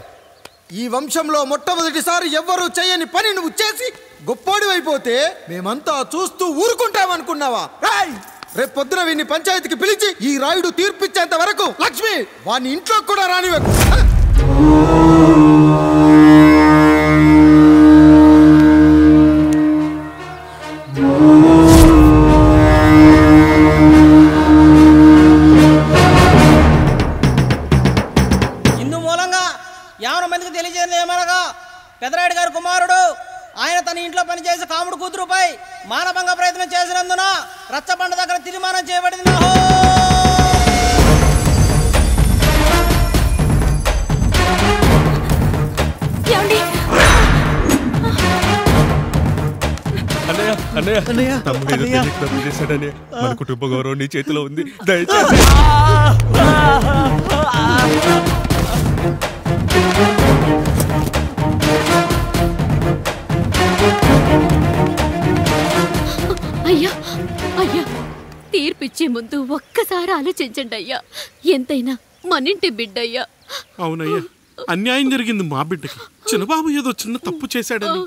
ఈ వంశంలో మొట్టమొదటిసారి ఎవ్వరూ చేయని పని నువ్వు చేసి గొప్పోడివైపోతే మేమంతా చూస్తూ ఊరుకుంటామనుకున్నావా? రేపు పొద్దున వీడిని పంచాయతీకి పిలిచి ఈ రాయుడు తీర్పిచ్చేంత వరకు లక్ష్మి వాడిని ఇంట్లో కూడా రానివ్వకు. పెదరాయుడు గారి కుమారుడు ఆయన తన ఇంట్లో పనిచేసే కాముడు కూతురుపై మానభంగ ప్రయత్నం చేసినందున రచ్చబండ దగ్గర తీర్మానం చేయబడింది. తమ్ముడు చేశాడని మన కుటుంబ గౌరవం నీ చేతిలో ఉంది, దయచేసి. అయ్యా అయ్యా, తీర్పిచ్చే ముందు ఒక్కసారి ఆలోచించండి అయ్యా. ఎంతైనా మనింటి బిడ్డయ్యా. అవునయ్యా, అన్యాయం జరిగింది మా బిడ్డకి. చిన్నబాబు ఏదో చిన్న తప్పు చేశాడని.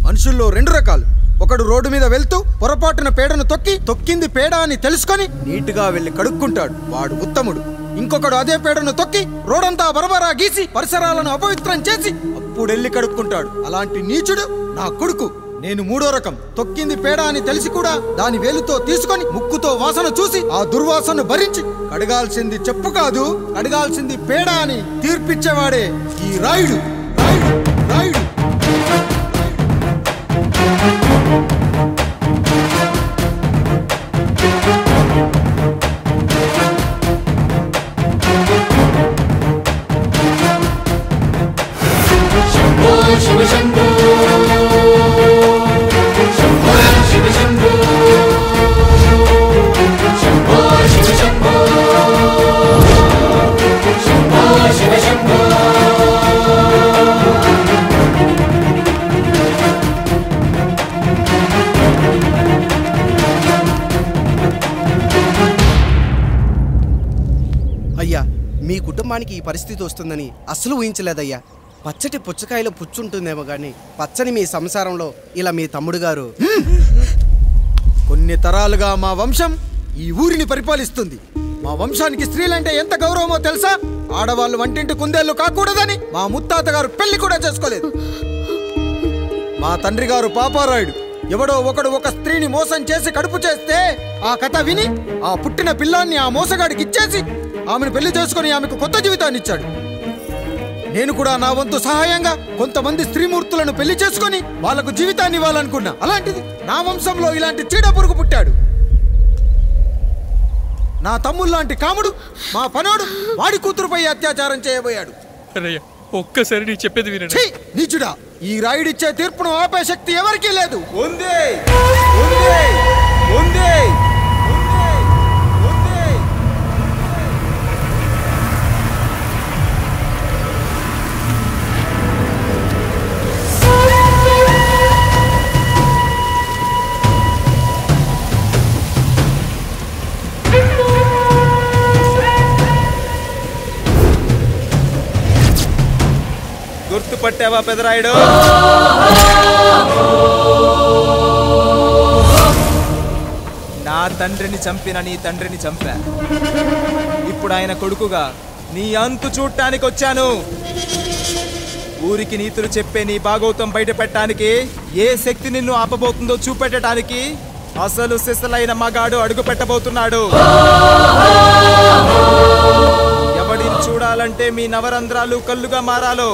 మనుషుల్లో 2 రకాలు. ఒకడు రోడ్డు మీద వెళ్తూ పొరపాటున పేడను తొక్కింది పేడ అని తెలుసుకొని నీట్గా వెళ్లి కడుక్కుంటాడు, వాడు ఉత్తముడు. ఇంకొకడు అదే పేడను తొక్కి రోడంతా బరబరా గీసి పరిసరాలను అపవిత్రం చేసి అప్పుడెళ్ళి కడుక్కుంటాడు. అలాంటి నీచుడు నా కొడుకు. నేను 3వ రకం. తొక్కింది పేడ అని తెలిసి కూడా దాని వేలుతో తీసుకొని ముక్కుతో వాసన చూసి ఆ దుర్వాసనను భరించి కడగాల్సింది చెప్పు కాదు, కడగాల్సింది పేడ అని తీర్పిచ్చేవాడే ఈ రాయుడు. రాయుడు రాయుడు శివ శంభో శంభో శివ శంభో శంభో శివ శంభో శంభో శివ శంభో. అయ్యా, మీ కుటుంబానికి ఈ పరిస్థితి వస్తుందని అస్సలు ఊహించలేదయ్యా. పచ్చటి పుచ్చకాయలో పుచ్చుంటుందేమో కానీ పచ్చని మీ సంసారంలో ఇలా మీ తమ్ముడు గారు. కొన్ని తరాలుగా మా వంశం ఈ ఊరిని పరిపాలిస్తుంది. మా వంశానికి స్త్రీలంటే ఎంత గౌరవమో తెలుసా? ఆడవాళ్ళు వంటింటి కుందేళ్లు కాకూడదని మా ముత్తాత గారు పెళ్లి కూడా చేసుకోలేదు. మా తండ్రి గారు పాపారాయుడు ఎవడో ఒకడు ఒక స్త్రీని మోసం చేసి కడుపు చేస్తే ఆ కథ విని ఆ పుట్టిన పిల్లాన్ని ఆ మోసగాడికి ఇచ్చేసి ఆమెను పెళ్లి చేసుకుని ఆమెకు కొత్త జీవితాన్ని ఇచ్చాడు. నేను కూడా నా వంతు సహాయంగా కొంతమంది స్త్రీమూర్తులను పెళ్లి చేసుకుని వాళ్లకు జీవితాన్ని ఇవ్వాలనుకున్నా. అలాంటిది నా వంశంలో ఇలాంటి చీడ పురుగు పుట్టాడు. నా తమ్ముళ్ళలాంటి కాముడు మా పనోడు వాడి కూతురుపై అత్యాచారం చేయబోయాడు. ఒక్కసారి నీ చెప్పేది వినండి. నీచుడా, ఈ రాయుడిచ్చే తీర్పును ఆపే శక్తి ఎవరికీ లేదు. గుర్తుపట్టావా పెదరాయుడు? నా తండ్రిని చంపిన నీ తండ్రిని చంపా. ఇప్పుడు ఆయన కొడుకుగా నీ అంతు చూడటానికి వచ్చాను. ఊరికి నీతులు చెప్పే నీ భాగవతం బయట పెట్టడానికి ఏ శక్తి నిన్ను ఆపబోతుందో చూపెట్టడానికి అసలు సిసలైన మగాడు అడుగు పెట్టబోతున్నాడు. ఎవడిని చూడాలంటే మీ నవరంధ్రాలు కళ్ళుగా మారాలో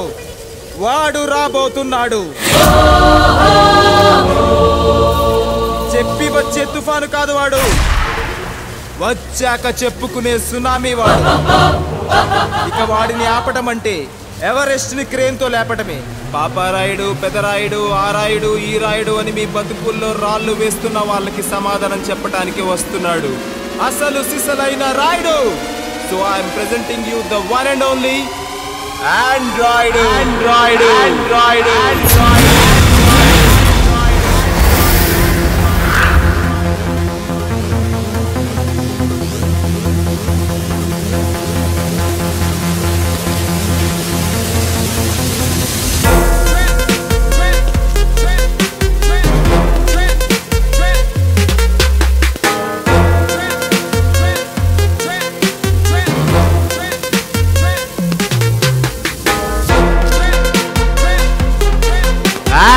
వాడు రాబోతున్నాడు. చెప్పి వచ్చే తుఫాను కాదు వాడు, వచ్చాక చెప్పుకునే సునామీ వాడు. ఇక వాడిని ఆపటం అంటే ఎవరెస్ట్ ని క్రేన్ తో లేపటమే. పాపారాయుడు, పెదరాయుడు, ఆ రాయుడు, ఈ రాయుడు అని మీ బతుకుల్లో రాళ్ళు వేస్తున్న వాళ్ళకి సమాధానం చెప్పడానికి వస్తున్నాడు అసలు సిసలైన Rayudu. So I'm presenting you the one and only Android. Android Android Android.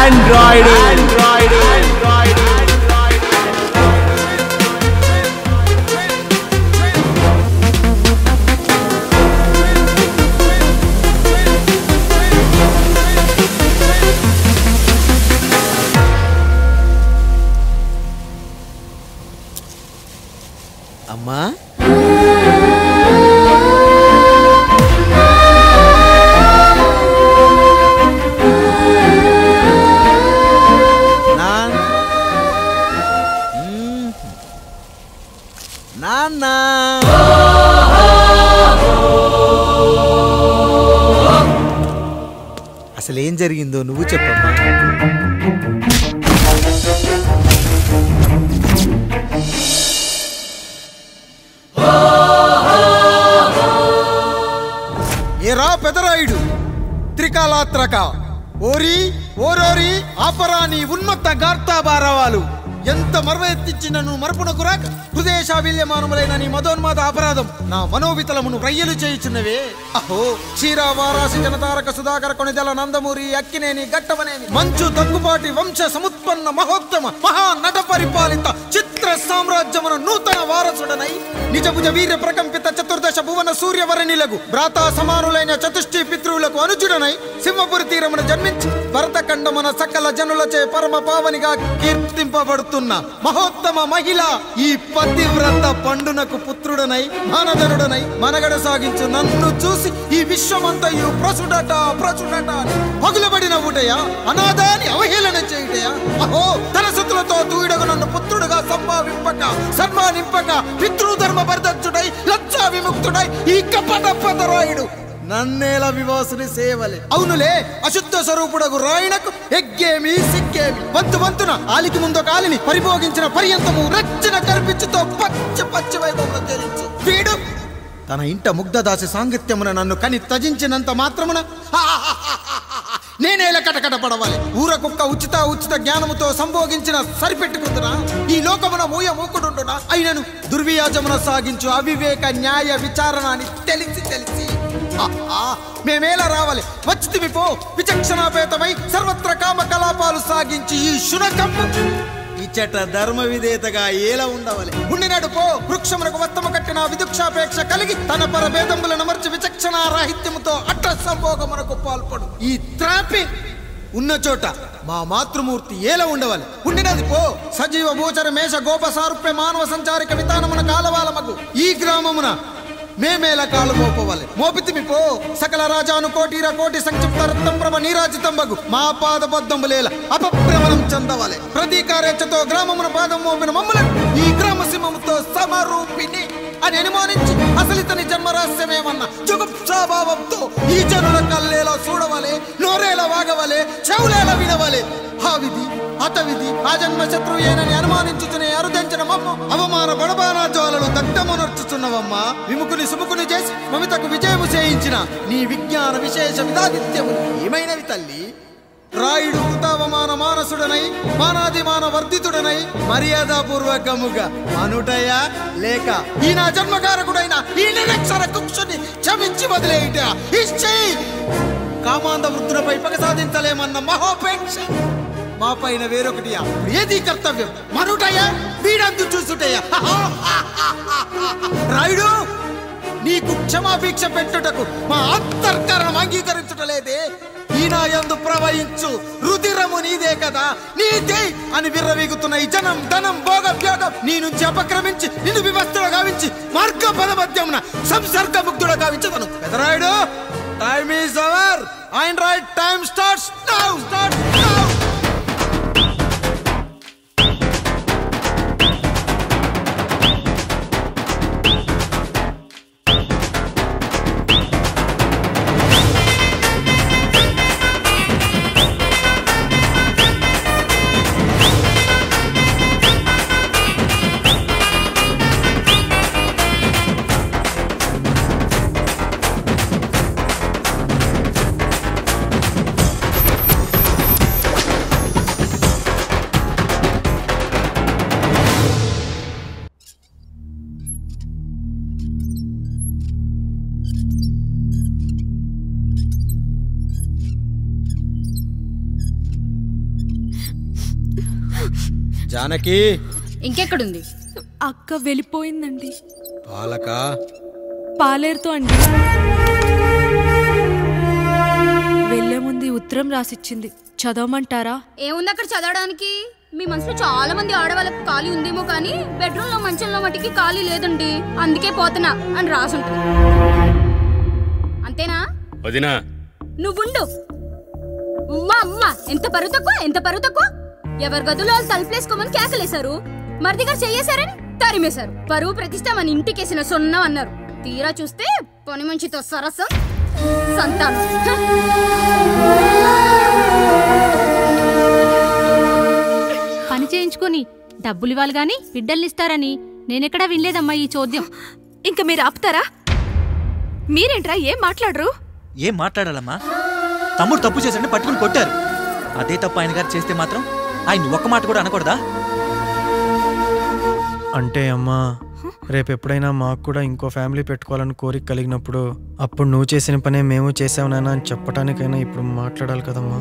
Android, Android, Android, Android. అమ్మా అసలేం జరిగిందో నువ్వు చెప్పమ్మా. ఏరా పెదరాయుడు, త్రికాలాత్రక ఓరి ఓరోరి ఆపరాని ఉన్మత్త గార్తాబారవాలు ఎంత మర్వెత్తించినను మరపునకు రాక హృదయశావిల్యమానములైన నీ మదోన్మాద అపరాధం నా మనోవితలమును రయ్యలు చేయుచున్నవే. అహో క్షీర వారాసి జనతారక సుధాకర కొనిదల నందమూరి అక్కినేని గట్టవనేని మంచు దగ్గుబాటి వంశ సముత్పన్న మహోత్తమ మహా నట పరిపాలిత చిత్ర సామ్రాజ్యమున నూతన వారసుడనై నిజభుజ వీర్య ప్రకంపిత చతుర్దశ భువన సూర్యవరణిలకు భ్రాతా సమానులైన చతుష్టి పితృవులకు అనుజుడనై సింహపురి తీరమున జన్మించి భరతఖండమున సకల జనులచే పరమ పావనిగా కీర్తింపబడుతున్న మహోత్తమ మహిళ ఈ పతివ్రత పండునకు పుత్రుడనై మానధనుడనై మనగడ సాగించు నన్ను చూసి ఈ విశ్వమంతయు ప్రసుడట ప్రసుడట పగులబడిన ఊటయా అనాథాన్ని అవహేళన చేయుటయా. అహో తన సుతులతో దూడగు నన్ను పుత్రుడుగా సంభావింపక సన్మానింపక పితృధర్మ పరిదక్షుడై లజ్జా విముక్తుడై ఈ కపట పదరాయుడు నన్నేల వివాసుని సేవలే. అవునులే అశుద్ధ స్వరూపుడగు రాయణకు ఎగ్గేమి సిగ్గేమి. వంతు వంతున ఆలికి ముందు కాలిని పరిభోగించిన పర్యంతము రచ్చన కల్పించుతో పచ్చి పచ్చి వైభవంలో తేలించు వీడు తన ఇంట ముగ్ధదాసి సాంగత్యమున నన్ను కని త్యజించినంత మాత్రమున నేనేలా కటకట పడవాలి. ఊర కుక్క ఉచిత ఉచిత జ్ఞానముతో సంభోగించిన సరిపెట్టుకుంటున్నా ఈ లోకమున మూయ మూకుడుండునా అయినను దుర్వ్యాజమున సాగించు అవివేక న్యాయ విచారణ అని తెలిసి తెలిసి మేమేలా రావాలి. వచ్చితివి పో విచక్షణాపేతమై సర్వత్ర కామ కలాపాలు సాగించి ఈ శునకమ్ము ఇచ్చట ధర్మ విధేతగా ఏలా ఉండవాలి. ఉండినాడు పో వృక్షమునకు వత్తము కట్టిన విదుక్షాపేక్ష కలిగి తన పరభేదములను మర్చి విచక్షణ రాహిత్యముతో అట్ట సంభోగమునకు పాల్పడు ఈ త్రాపి ఉన్న చోట మా మాతృమూర్తి ఏలా ఉండవాలి. ఉండినది పో సజీవ భూచర మేష గోప సారూప్య మానవ సంచారిక విధానమున కాలవాలమగు ఈ గ్రామమున మేమేలా కాలు మోపవాలి. మోపితిమి పో సకల రాజాను కోటిర కోటి సంక్షిప్త రత్నం ప్రభ నీరాజితంబగు మా పాదబద్ధములేల అపభ్రమణం చెందవాలి. ప్రతీకారేచ్ఛతో గ్రామమున పాదం మోపిన మమ్మలను ఈ గ్రామ సింహముతో సమరూపిణి అని అనుమానించి అసలితని జన్మరహస్యమేమన్నా జుగుప్సాభావంతో ఈ జనుల కల్లేలా చూడవాలి, నోరేలా వాగవాలి, చెవులేలా వినవాలి. ఆ విధి హతవిధి ఆ జన్మ శత్రువు ఏనని అనుమానించుచునే అరుదించిన మమ్మ అవమాన బడబానా జ్వాలలు దగ్ధమునర్చుచున్నవమ్మ. విముకుని సుముకుని చేసి మమితకు విజయము చేయించిన నీ విజ్ఞాన విశేష విధాదిత్యము ఏమైనవి తల్లి. రాయుడు కృతావమాన మానసుడనై మానాదిమాన వర్ధితుడనై మర్యాదాపూర్వకముగా అనుటయా లేక ఈ నా జన్మకారకుడైన ఈ నిరక్షర కుక్షుని క్షమించి వదిలేయుట ఇచ్చి కామాంధ వృద్ధులపై పగ సాధించలేమన్న మహోపేక్ష మా పైన వేరొకటియా? ఏది కర్తవ్యం? మనుటయ్యా వీడందు చూసుటయ్యా? రాయుడు, నీకు క్షమాభిక్ష పెట్టుటకు మా అంతర్కరణం అంగీకరించుటలేదే. ఈనాయందు ప్రవహించు రుధిరము నీదే కదా, నీదే అని విర్రవీగుతున్న ఈ జనం ధనం భోగభ్యోగం నీ నుంచి అపక్రమించి నిన్ను వివస్థలో గావించి మార్గ పదమధ్యమున సంసర్గముగ్ధుడ గావించదను. Pedarayudu, time is hour and right time starts now. Janaki ఇంకెక్కడుంది? అక్క వెళ్ళిపోయిందండి. పాలక పాలేరుతో అండి. వెళ్లే ముందు ఉత్తరం రాసిచ్చింది, చదవమంటారా? ఏముంది అక్కడ చదవడానికి? మీ మనసులో చాలా మంది ఆడవాళ్ళకి ఖాళీ ఉందేమో కానీ బెడ్రూమ్ లో మంచంలో మట్టికి ఖాళీ లేదండి, అందుకే పోతున్నా అని రాసుంటుంది. అంతేనా వదినా? నువ్వుండు. ఉమ్మా అమ్మ, ఎంత పరువు తక్కువ. ఎవరి గదులో తలుపులేసుకోమని కేకలేశారు, మరిదిగా చెయ్యేశారని తరిమేశారు. పరువు ప్రతిష్ట మన ఇంటికేసిన సొన్నం అన్నారు. తీరా చూస్తే పని మంచితో సరసం సంతానం. పని చేయించుకొని డబ్బులు ఇవ్వాలి గాని బిడ్డల్నిస్తారని నేనెక్కడా వినలేదమ్మా ఈ చోద్యం. ఇంక మీరు ఆపుతారా? మీరేంట్రా ఏం మాట్లాడరు? ఏం మాట్లాడాలమ్మా? తమ్ముడు తప్పు చేశాడని పట్టుకుని కొట్టారు. అదే తప్పు ఆయన గారు చేస్తే మాత్రం ఆయన ఒక్క మాట కూడా అనకూడదా? అంటే అమ్మా, రేపెప్పుడైనా మాకు కూడా ఇంకో ఫ్యామిలీ పెట్టుకోవాలని కోరిక కలిగినప్పుడు అప్పుడు నువ్వు చేసిన పనే మేము చేసావునానా అని చెప్పడానికైనా ఇప్పుడు మాట్లాడాలి కదమ్మా.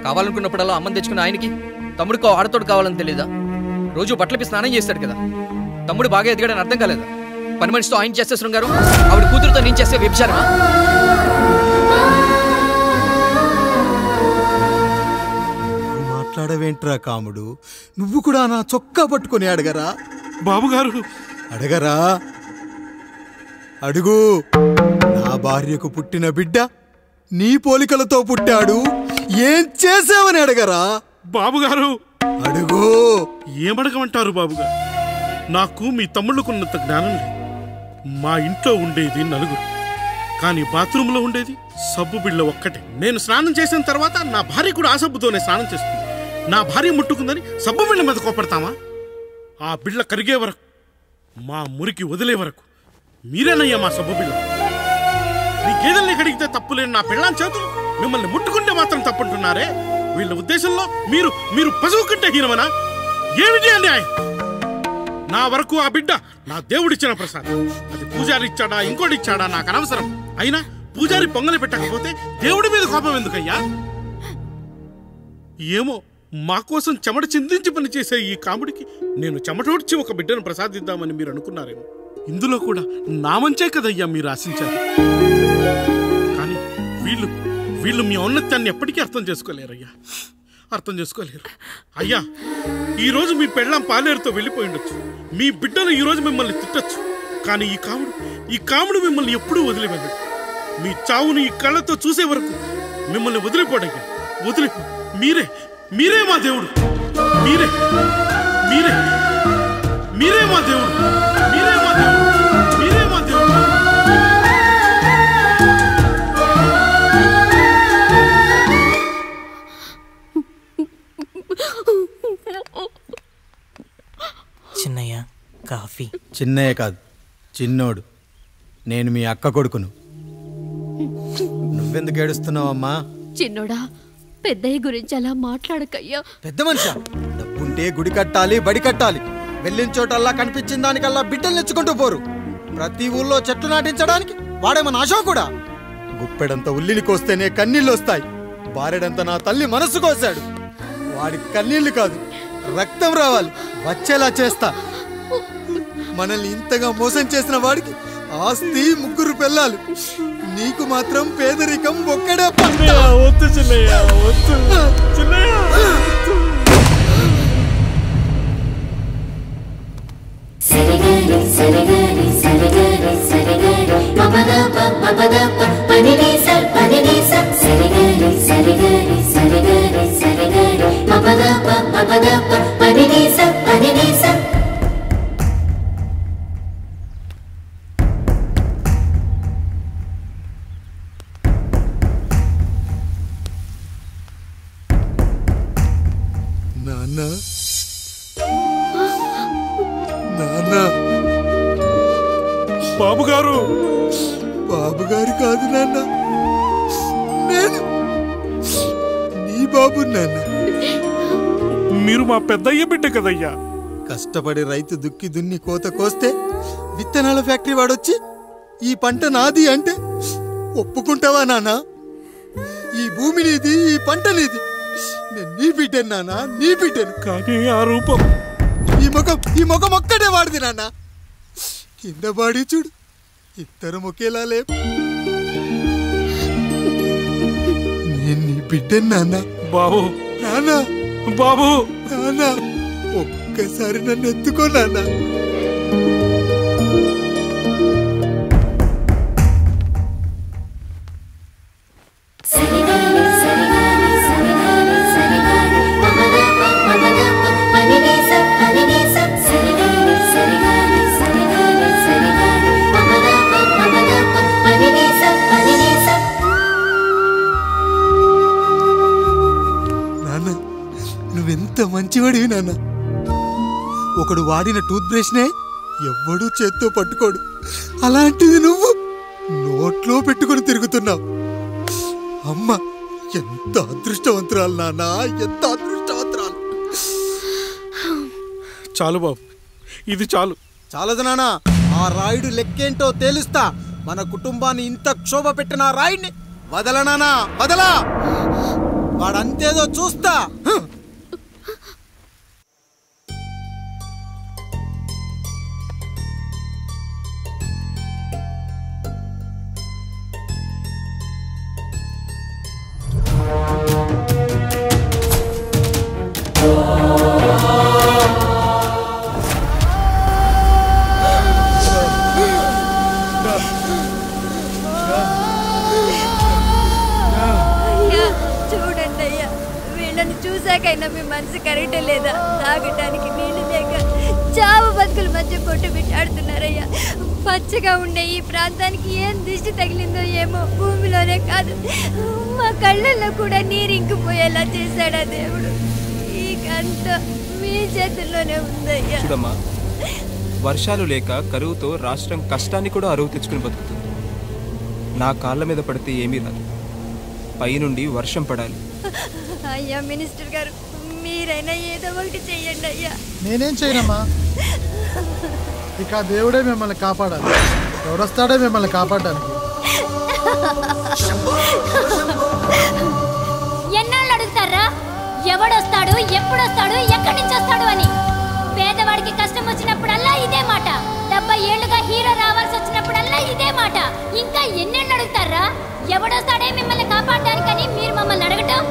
కావాలనుకున్నప్పుడల్లా అమ్మని తెచ్చుకున్న ఆయనకి తమ్ముడికో ఆడతోడు కావాలని తెలీదా? రోజు బట్టలపి స్నానం చేస్తాడు కదా. తమ్ముడు బాగా ఎదిగాడని అర్థం కాలేదా? పని మనిషితో ఆయన చేస్తే శృంగారం, ఆవిడ కూతురుతో నేను చేస్తే వ్యభిచారమా? మాట్లాడవేంట్రా కాముడు? నువ్వు కూడా నా చొక్కా పట్టుకొని అడగరా? బాబుగారు అడగరా? అడుగు. నా భార్యకు పుట్టిన బిడ్డ నీ పోలికలతో పుట్టాడు, ఏం చేసావని అడగరా? బాబుగారు అడుగు. ఏమడగమంటారు బాబుగారు? నాకు మీ తమ్ముళ్ళకున్నంత జ్ఞానం లేదు. మా ఇంట్లో ఉండేది నలుగురు, కానీ బాత్రూంలో ఉండేది సబ్బు బిళ్ళ ఒక్కటే. నేను స్నానం చేసిన తర్వాత నా భార్య కూడా ఆ సబ్బుతోనే స్నానం చేస్తుంది. నా భార్య ముట్టుకుందని సబ్బు బిళ్ళ మీద కోపడతామా? ఆ బిళ్ళ కరిగే వరకు, మా మురికి వదిలే వరకు మీరేనయ్యా మా సబ్బు బిళ్ళ. మీ గేదెల్ని కడిగితే తప్పులేని నా పిల్లని చేతులు మిమ్మల్ని ముట్టుకుంటే మాత్రం తప్పుంటున్నారే. వీళ్ళ ఉద్దేశంలో మీరు పశువు కంటే హీనమనా? ఏమిటి అన్యాయం? నా వరకు ఆ బిడ్డ నా దేవుడిచ్చిన ప్రసాదం. అది పూజారి ఇచ్చాడా ఇంకోటి ఇచ్చాడా నాకు అనవసరం. అయినా పూజారి పొంగలి పెట్టకపోతే దేవుడి మీద కోపం ఎందుకయ్యా? ఏమో, మా కోసం చెమట చిందించి పనిచేసే ఈ కాముడికి నేను చెమటోడ్చి ఒక బిడ్డను ప్రసాదిద్దామని మీరు అనుకున్నారేమో. ఇందులో కూడా నా మంచే కదయ్యా మీరు ఆశించారు. కానీ వీళ్ళు మీ ఔన్నత్యాన్ని ఎప్పటికీ అర్థం చేసుకోలేరయ్యా, అర్థం చేసుకోలేరు. అయ్యా, ఈరోజు మీ పెళ్ళాం పాలేరుతో వెళ్ళిపోయి ఉండొచ్చు, మీ బిడ్డలు ఈరోజు మిమ్మల్ని తిట్టచ్చు. కానీ ఈ కాముడు మిమ్మల్ని ఎప్పుడూ వదిలి వెళ్ళడు. మీ చావును ఈ కళ్ళతో చూసే వరకు మిమ్మల్ని వదిలిపోడయ్యా, వదిలిపో. మీరే మా దేవుడు, మీరే మా దేవుడు, మీరే మా దేవుడు, మీరే మా దేవుడు. చిన్నయ్య కాఫీ. చిన్నయ్య కాదు, చిన్నోడు. నేను మీ అక్క కొడుకును. నువ్వెందుకు ఏడుస్తున్నావమ్మా? చిన్నోడా, పెద్దయ్య గురించి అలా మాట్లాడకయ్యా. పెద్ద మనిషి డబ్బుంటే గుడి కట్టాలి, బడి కట్టాలి. వెళ్ళిన చోటల్లా కనిపించిన దానికల్లా బిడ్డలు నెచ్చుకుంటూ పోరు. ప్రతి ఊళ్ళో చెట్లు నాటించడానికి వాడేమో నాశో కూడా. గుప్పెడంత ఉల్లిని కోస్తేనే కన్నీళ్ళు వస్తాయి. బారెడంత నా తల్లి మనసు కోసాడు. వాడి కన్నీళ్లు కాదు, రక్తం రావాలి, వచ్చేలా చేస్తా. మనల్ని ఇంతగా మోసం చేసిన వాడికి ఆస్తి 3 పిల్లలు, నీకు మాత్రం పేదరికం ఒక్కడే పంట. వద్దు చిన్నయ్య, వద్దు చిన్నయ్య. నాన్న, నాన్న. బాబుగారు. బాబుగారు కాదు నాన్న, నేను నీ బాబు నాన్న. మీరు మా పెద్దయ్య బిడ్డ కదయ్యా. కష్టపడి రైతు దుక్కి దున్ని కోత కోస్తే విత్తనాల ఫ్యాక్టరీ వాడొచ్చి ఈ పంట నాది అంటే ఒప్పుకుంటావా నాన్న? ఈ భూమి నీది, ఈ పంట నీది. నేను నీ బిడ్డను నాన్న, నీ బిడ్డను. కానీ ఆ రూపం, ఈ ముఖం ఒక్కడే వాడిది నాన్న. కింద బాడీ చూడు, ఇద్దరు ఒకేలా లేవు. నేను నీ బిడ్డను నాన్న. బాబు, నాన్న, బాబు, నాన్న, ఒక్కసారి నన్ను ఎత్తుకో నాన్న. నువ్వెంత మంచివాడివి నాన్న. ఒకడు వాడిన టూత్ బ్రష్నే ఎవ్వడూ చేత్తో పట్టుకోడు, అలాంటిది నువ్వు నోట్లో పెట్టుకుని తిరుగుతున్నావు. అమ్మ ఎంత అదృష్టవంతురాలు నాన్న, ఎంత అదృష్టవంతురాలు. చాలు బాబు, ఇది చాలు. చాలదు నాన్న, ఆ రాయుడు లెక్కేంటో తేలుస్తా. మన కుటుంబాన్ని ఇంత క్షోభ పెట్టిన ఆ రాయుడిని వదలనానా, వదలా. వాడంతేదో చూస్తా. చూడండి అయ్యా, వీళ్ళని చూసాకైనా మీ మనసు కరెక్ట్ లేదా? తాగటానికి నీళ్లు లేక చావు బతుకుల మధ్య కొట్టు పెట్టాడుతున్నారయ్యా. పచ్చగా ఉండే ఈ ప్రాంతానికి ఏం దిష్టి తగిలిందో ఏమో. భూమిలోనే కాదు, మా కళ్ళల్లో కూడా నీరు ఇంకిపోయేలా చేశాడా దేవుడు. ఈ కంట మీ చేతుల్లోనే ఉందయ్యా. చూడమ్మా, వర్షాలు లేక కరువుతో రాష్ట్రం కష్టాన్ని కూడా అరువు తెచ్చుకుని బతుకుతుంది. నా కాళ్ళ మీద పడితే ఏమీ రాదు, పైనుండి వర్షం పడాలి. అయ్యా మినిస్టర్ గారు, మీరైనా ఏదో ఒకటి చెయ్యండి అయ్యా. నేనేం చేయనమ్మా, ఇక దేవుడే మిమ్మల్ని కాపాడాలి. ఎవడొస్తాడే మిమ్మల్ని కాపాడడానికి? ఎన్నాళ్ళు అడుగుతారా ఎవడొస్తాడు, ఎప్పుడొస్తాడు, ఎక్కడి నుంచి వస్తాడు అని? పేదవాడికి కష్టం వచ్చినప్పుడల్లా ఇదే మాట. 70 ఏళ్లుగా హీరో రావాల్సి వచ్చినప్పుడల్లా ఇదే మాట. ఇంకా ఎన్నెళ్ళు అడుగుతారా ఎవడొస్తాడే మిమ్మల్ని కాపాడడానికని? మీరు మమ్మల్ని అడగటం,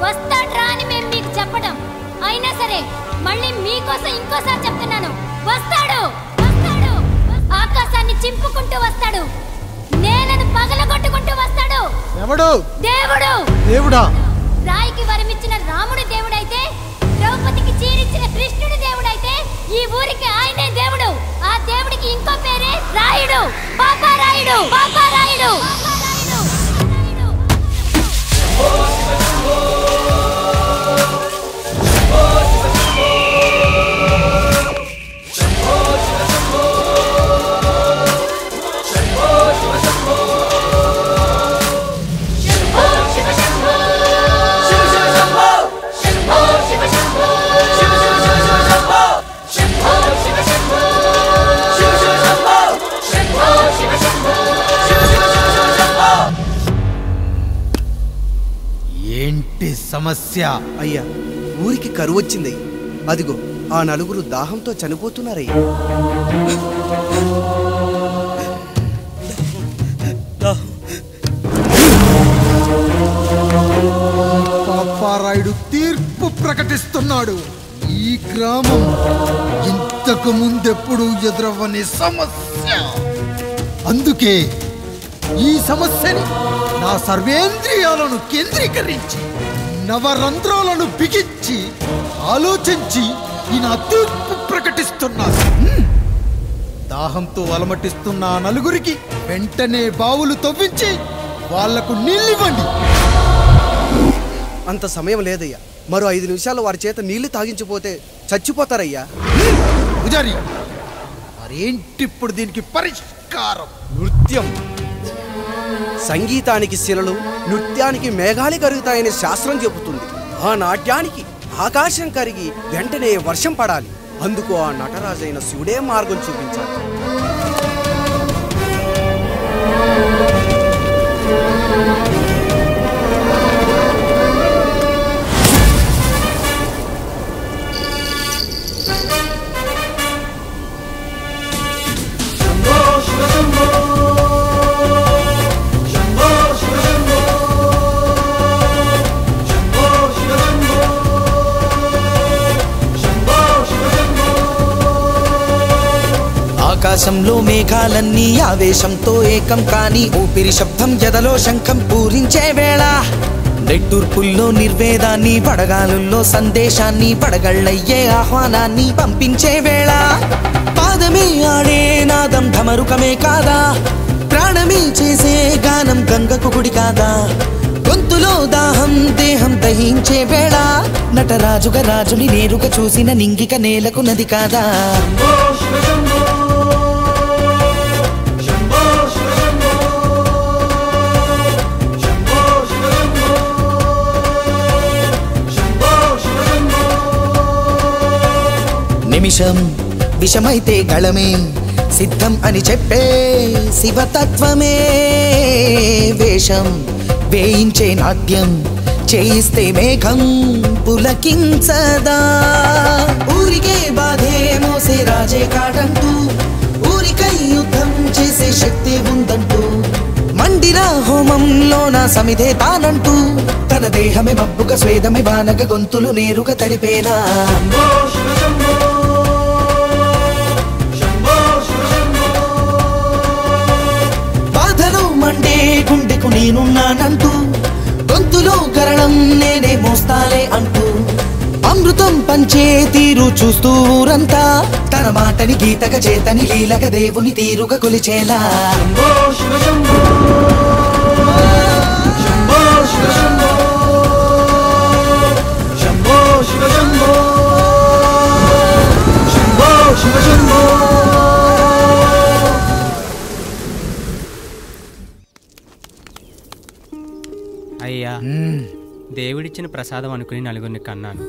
వస్తాడ్రా అని మేము మీకు చెప్పడం. అయినా సరే మళ్ళీ మీకోసం ఇంకోసారి చెప్తున్నాను, వస్తాడు, వస్తాడు. ఆకాశాన్ని చింపుకుంటూ వస్తాడు, నేలను పగలగొట్టుకుంటూ వస్తాడు. ఎవడు? దేవుడు. దేవుడా? రాయికి వరమిచ్చిన రాముడు దేవుడైతే, ద్రౌపదికి చీరిచ్చిన కృష్ణుడు దేవుడైతే, ఈ ఊరికి ఆయనే దేవుడు. ఆ దేవుడికి ఇంకో పేరే రాయుడు, పాపారాయుడు, పాపారాయుడు. ఏమిటి సమస్య? అయ్యా, ఊరికి కరువు వచ్చిందయ్యా. అదిగో ఆ నలుగురు దాహంతో చనిపోతున్నారయ్యా. పాపారాయుడు తీర్పు ప్రకటిస్తున్నాడు. ఈ గ్రామం ఇంతకు ముందెప్పుడు ఎదురవ్వని సమస్య. అందుకే ఈ సమస్యని నా సర్వేంద్రియాలను కేంద్రీకరించి నవరంధ్రాలను బిగించి ఆలోచించి ఈ నా తీర్పు ప్రకటిస్తున్నాను. దాహంతో అలమటిస్తున్న ఆ నలుగురికి వెంటనే బావులు తవ్వించి వాళ్లకు నీళ్ళివ్వండి. అంత సమయం లేదయ్యా. మరో 5 నిమిషాలు వారి చేత నీళ్లు తాగించిపోతే చచ్చిపోతారయ్యా. పూజారి, మరేంటి ఇప్పుడు దీనికి పరిష్కారం? నృత్యం. సంగీతానికి శిలలు, నృత్యానికి మేఘాలు కరుగుతాయని శాస్త్రం చెబుతుంది. ఆ నాట్యానికి ఆకాశం కరిగి వెంటనే వర్షం పడాలి. అందుకు ఆ నటరాజైన శివుడే మార్గం చూపించాలి. ఆకాశంలో మేఘాలన్నీ ఆవేశంతో ఏకం కాని ఊపిరి శబ్దం ఎదలో శంఖం పూరించే వేళ, నెట్టూర్పుల్లో నిర్వేదాన్ని పడగాలుల్లో సందేశాన్ని పడగళ్ళయ్యే ఆహ్వానాన్ని పంపించే వేళ, పాదమే ఆడే నాదం ఢమరుకమే కాదా, ప్రాణమే చేసే గానం గంగకు గుడి కాదా, గొంతులో దాహం దేహం దహించే వేళ, నటరాజుగా రాజుని నేరుగా చూసిన నింగిక నేలకు నది కాదా. నిమిషం విషమైతే గళమే సిద్ధం అని చెప్పే శివతత్వమే, వేషం వేయించే నాట్యం చేయిస్తే మేఘం పులకించదా, ఊరికే బాధే మోసే రాజే కాడంటూ ఊరికై యుద్ధం చేసే శక్తి ఉందంటూ, మండిన హోమంలో నా సమిధే తానంటూ తన దేహమే మబ్బుగా స్వేదమే బానగ గొంతులు నేరుగా తడిపేనా. మండే గుండెకు నేనున్నానంటూ గొంతులో గరణం నేనే మోస్తాలే అంటూ, అమృతం పంచే తీరు చూస్తూ ఊరంతా తన మాటని గీతక చేతని లీలక దేవుని తీరుగా కొలిచేలా. అయ్యా, దేవుడిచ్చిన ప్రసాదం అనుకుని నలుగురిని కన్నాను,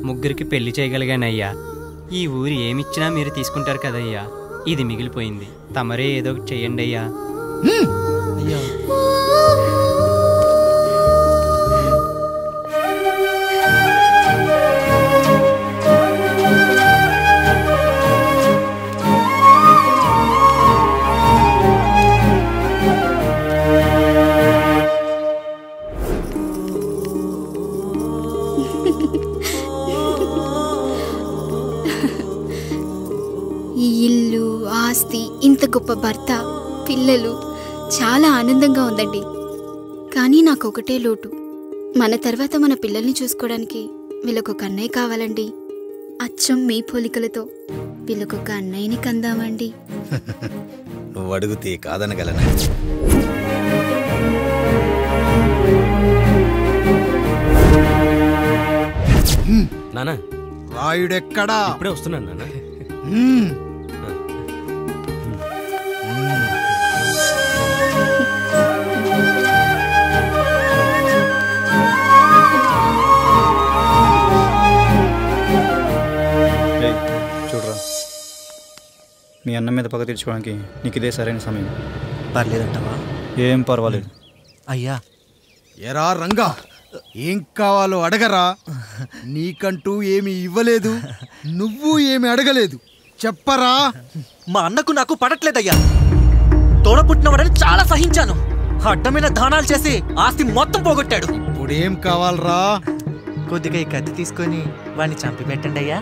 ముగ్గురికి పెళ్లి చేయగలిగానయ్యా. ఈ ఊరు ఏమిచ్చినా మీరు తీసుకుంటారు కదయ్యా, ఇది మిగిలిపోయింది, తమరే ఏదో ఒకటి చెయ్యండి అయ్యా. అయ్యా, ఈ ఇల్లు, ఆస్తి, ఇంత గొప్ప భర్త, పిల్లలు, చాలా ఆనందంగా ఉందండి. కానీ నాకు ఒకటే లోటు, మన తర్వాత మన పిల్లల్ని చూసుకోవడానికి వీళ్ళకొక అన్నయ్య కావాలండి. అచ్చం మీ పోలికలతో వీళ్ళకొక అన్నయ్యని కందామండి. నువ్వు అడిగితే కాదనగలనా? నానా, రాయుడెక్కడా? ఇప్పుడే వస్తున్నాను నాన్న. చూడరా, మీ అన్న మీద పగ తీర్చుకోవడానికి నీకు ఇదే సరైన సమయం. పర్లేదంటావా? ఏం పర్వాలేదు. అయ్యా, ఎరా రంగా, ఏం కావాలో అడగరా. నీకంటూ ఏమి ఇవ్వలేదు, నువ్వు ఏమి అడగలేదు. చెప్పరా. మా అన్నకు నాకు పడట్లేదయ్యా. తోడ పుట్టినవాడని చాలా సహించాను. అడ్డమైన దానాలు చేసి ఆస్తి మొత్తం పోగొట్టాడు. ఇప్పుడేం కావాలరా. కొద్దిగా ఈ కత్తి తీసుకొని వాడిని చంపి పెట్టండి అయ్యా.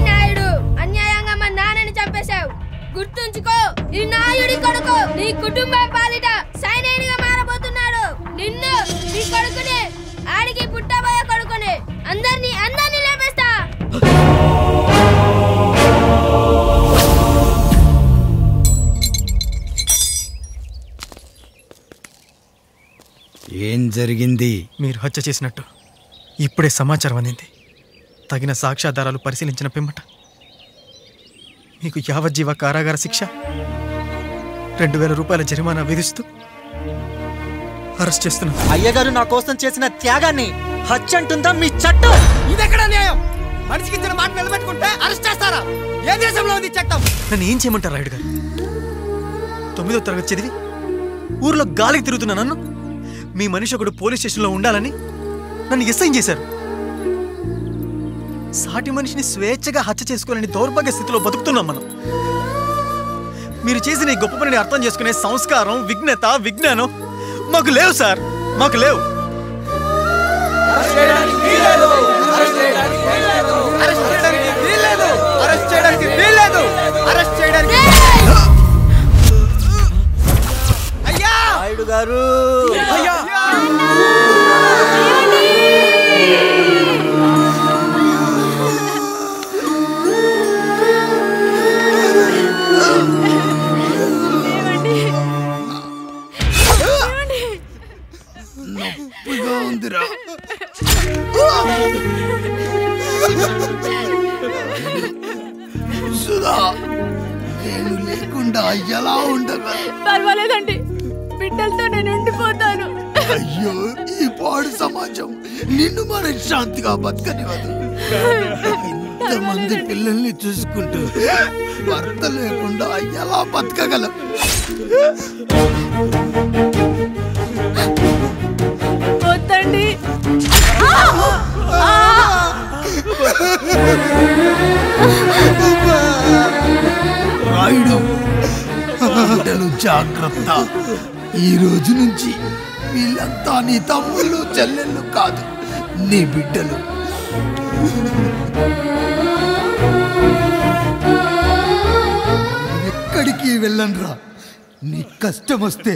నాయుడు, అన్యాయంగా మా నాన్నని చంపేశావు. గుర్తుంచుకో, ఈ నాయుడి కొడుకు నీ కుటుంబం పాలిట సైనికుడిగా మారబోతున్నాడు. నిన్ను, నీ కొడుకుని, ఆడికి పుట్టబోయే కొడుకుని అందరినీ లేపేస్తా. ఏం జరిగింది? మీరు హత్య చేసినట్టు ఇప్పుడే సమాచారం అందింది. తగిన సాక్ష్యాధారాలు పరిశీలించిన పిమ్మట మీకు యావజ్జీవ కారాగార శిక్ష, 2000 రూపాయల జరిమానా విధిస్తూ అరెస్ట్ చేస్తున్నాం. అయ్యగారు నా కోసం చేసిన త్యాగాన్ని హత్య అంటుందా మీ చట్టం? ఇదెక్కడ న్యాయం? మనిషికి ఇచ్చిన మాట నిలబెట్టుకుంటే అరెస్ట్ చేస్తారా? ఏ దేశంలో ఉంది చట్టం? నన్ను ఏం చేయమంటారు రాయుడు గారు? 9వ తరగతి చదివి ఊర్లో గాలికి తిరుగుతున్నా నన్ను మీ మనిషి ఒకడు పోలీస్ స్టేషన్లో ఉండాలని నన్ను ఎస్ఐన్ చేశారు. సాటి మనిషిని స్వేచ్ఛగా హత్య చేసుకోవాలని దౌర్భాగ్య స్థితిలో బతుకుతున్నాం మనం. మీరు చేసిన ఈ గొప్ప పనిని అర్థం చేసుకునే సంస్కారం, విజ్ఞత, విజ్ఞానం మాకు లేవు సార్, మాకు లేవు. నాయుడు గారు, నొప్పిగా ఉందిరా. సుధా, నేను లేకుండా ఎలా ఉండగలను? పర్వాలేదండి, బిడ్డలతో నేను ఉండిపోతాను. అయ్యో, ఈ పాడు సమాజం నిన్ను మనశ్శాంతిగా బతకనివ్వదు. ఇంతమంది పిల్లల్ని చూసుకుంటూ భర్త లేకుండా ఎలా బతకగలం? వద్దండి. రాయుడు, బిడ్డలు జాగ్రత్త. ఈ రోజు నుంచి వీళ్ళంతా నీ తమ్ముళ్ళు చెల్లెళ్ళు కాదు, నీ బిడ్డలు. ఎక్కడికి వెళ్ళనురా. నీ కష్టం వస్తే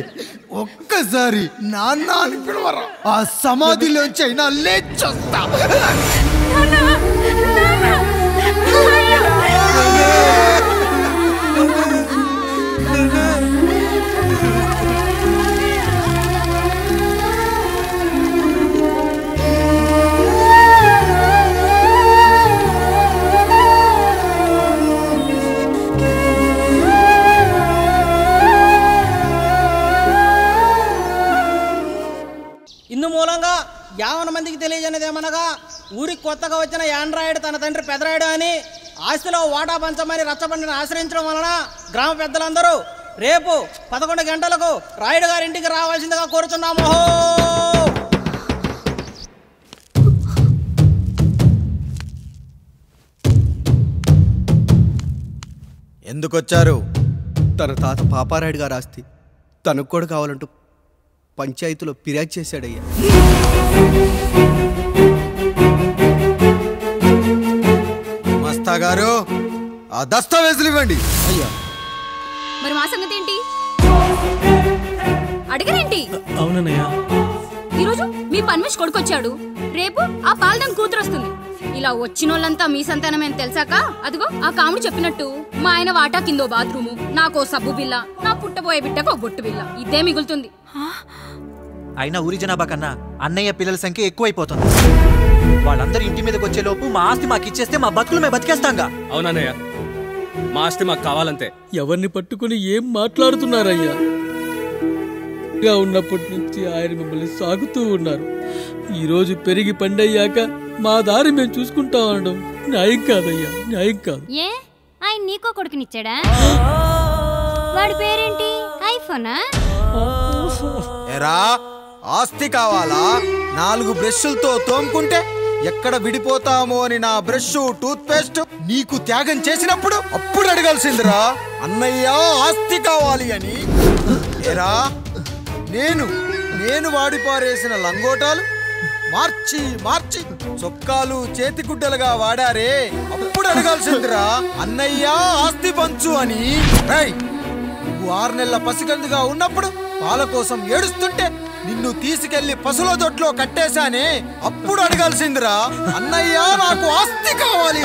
ఒక్కసారి నాన్న అని పిలవరా. ఆ సమాధిలోంచి అయినా లేచొస్తా. ఇందు మూలంగా 50 మందికి తెలియజేయనిదేమనగా, ఊరికి కొత్తగా వచ్చిన యాండ్రాయిడ్ తన తండ్రి పెదరాయుడు అని ఆస్తిలో వాటా పంచమని రచ్చబండిని ఆశ్రయించడం వలన గ్రామ పెద్దలందరూ రేపు 11 గంటలకు రాయుడు గారి ఇంటికి రావాల్సిందిగా కోరుచున్నాము. ఎందుకొచ్చారు? తన తాత పాపారాయుడు గారు ఆస్తి తనకు కూడా కావాలంటూ పంచాయతీలో ఫిర్యాదు చేశాడయ్యా. మస్తా గారు, ఆ దస్తావేజులు ఇవ్వండి. అయ్యా, మరి మా సంగతి ఏంటి? అడగరేంటి? అవునన్నయ్యా, ఈరోజు మీ పన్మేష్ కొడుకొచ్చాడు, రేపు ఆ పాల్దాన్ కూతురు వస్తుంది. ఇలా వచ్చినోళ్ళంతా మీ సంతానమేని తెలిసాక అదిగో ఆ కాముడు చెప్పినట్టు మా ఆయన వాటా కిందో బాత్రూము, నాకో సబ్బు బిల్ల, నా పుట్టబోయే బిడ్డకు ఒక బొట్టు బిల్ల, ఇదే మిగులుతుంది. అయినా ఊరి జనాభా కన్నా అన్నయ్య పిల్లల సంఖ్య ఎక్కువైపోతుంది. వాళ్ళందరూ ఇంటి మీదకి వచ్చే లోపు మా ఆస్తి మాకు ఇచ్చేస్తే మా బతుకులు మేము బతికేస్తాంగా. అవునన్నయ్య, మా ఆస్తి మాకు కావాలంతే. ఎవరిని పట్టుకుని ఏం మాట్లాడుతున్నారయ్యా? ఉన్నప్పటి నుంచి ఆయన మిమ్మల్ని సాగుతూ ఉన్నారు. ఈరోజు పెరిగి పండయ్యాక మా దారి మేము చూసుకుంటా ఉండడం న్యాయం కాదయ్యా, న్యాయం కాదు. ఏ ఆయన నీకో కొడుకునిచ్చాడా? వాడి పేరేంటి? ఐఫోనా? ఎరా ఆస్తి కావాలా? 4 బ్రష్లతో తోముకుంటే ఎక్కడ విడిపోతామో అని నా బ్రష్ టూత్ పేస్ట్ నీకు త్యాగం చేసినప్పుడు అప్పుడు అడగాల్సిందిరా అన్నయ్య ఆస్తి కావాలి అని. ఎరా నేను వాడిపారేసిన లంగోటాలు మార్చి మార్చి చొక్కాలు చేతిగుడ్డలుగా వాడారే, అప్పుడు అడగాల్సిందిరా అన్నయ్య ఆస్తి పంచు అని. నువ్వు 6 నెలల పసిగందుగా ఉన్నప్పుడు పాల కోసం ఏడుస్తుంటే నిన్ను తీసుకెళ్లి పసుల దొడ్లో కట్టేశానే, అప్పుడు అడగాల్సిందిరా అన్నయ్య నాకు ఆస్తి కావాలి.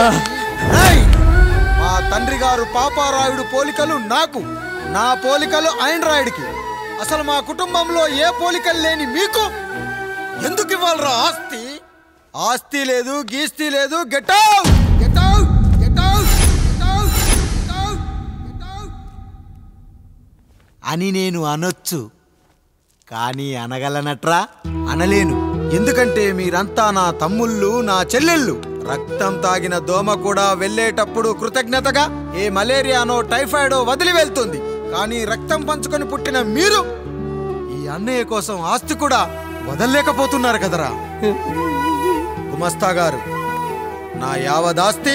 మా తండ్రి గారు పాపారాయుడు పోలికలు నాకు, నా పోలికలు ఆండ్రాయిడ్కి. అసలు మా కుటుంబంలో ఏ పోలికలు లేని మీకు ఎందుకు ఇవ్వాలరా ఆస్తి? ఆస్తి లేదు, గీస్తి లేదు. Get out, get out, get out, get out, get out, get out అని నేను అనొచ్చు, కానీ అనగలనట్రా? అనలేను. ఎందుకంటే మీరంతా నా తమ్ముళ్ళు, నా చెల్లెళ్ళు. రక్తం తాగిన దోమ కూడా వెళ్ళేటప్పుడు కృతజ్ఞతగా ఏ మలేరియానో టైఫాయిడో వదిలి వెళ్తుంది. కానీ రక్తం పంచుకొని పుట్టిన మీరు ఈ అన్నయ్య కోసం ఆస్తి కూడా వదల్లేకపోతున్నారు కదరా. గుమస్తా గారు, నా యావదాస్తి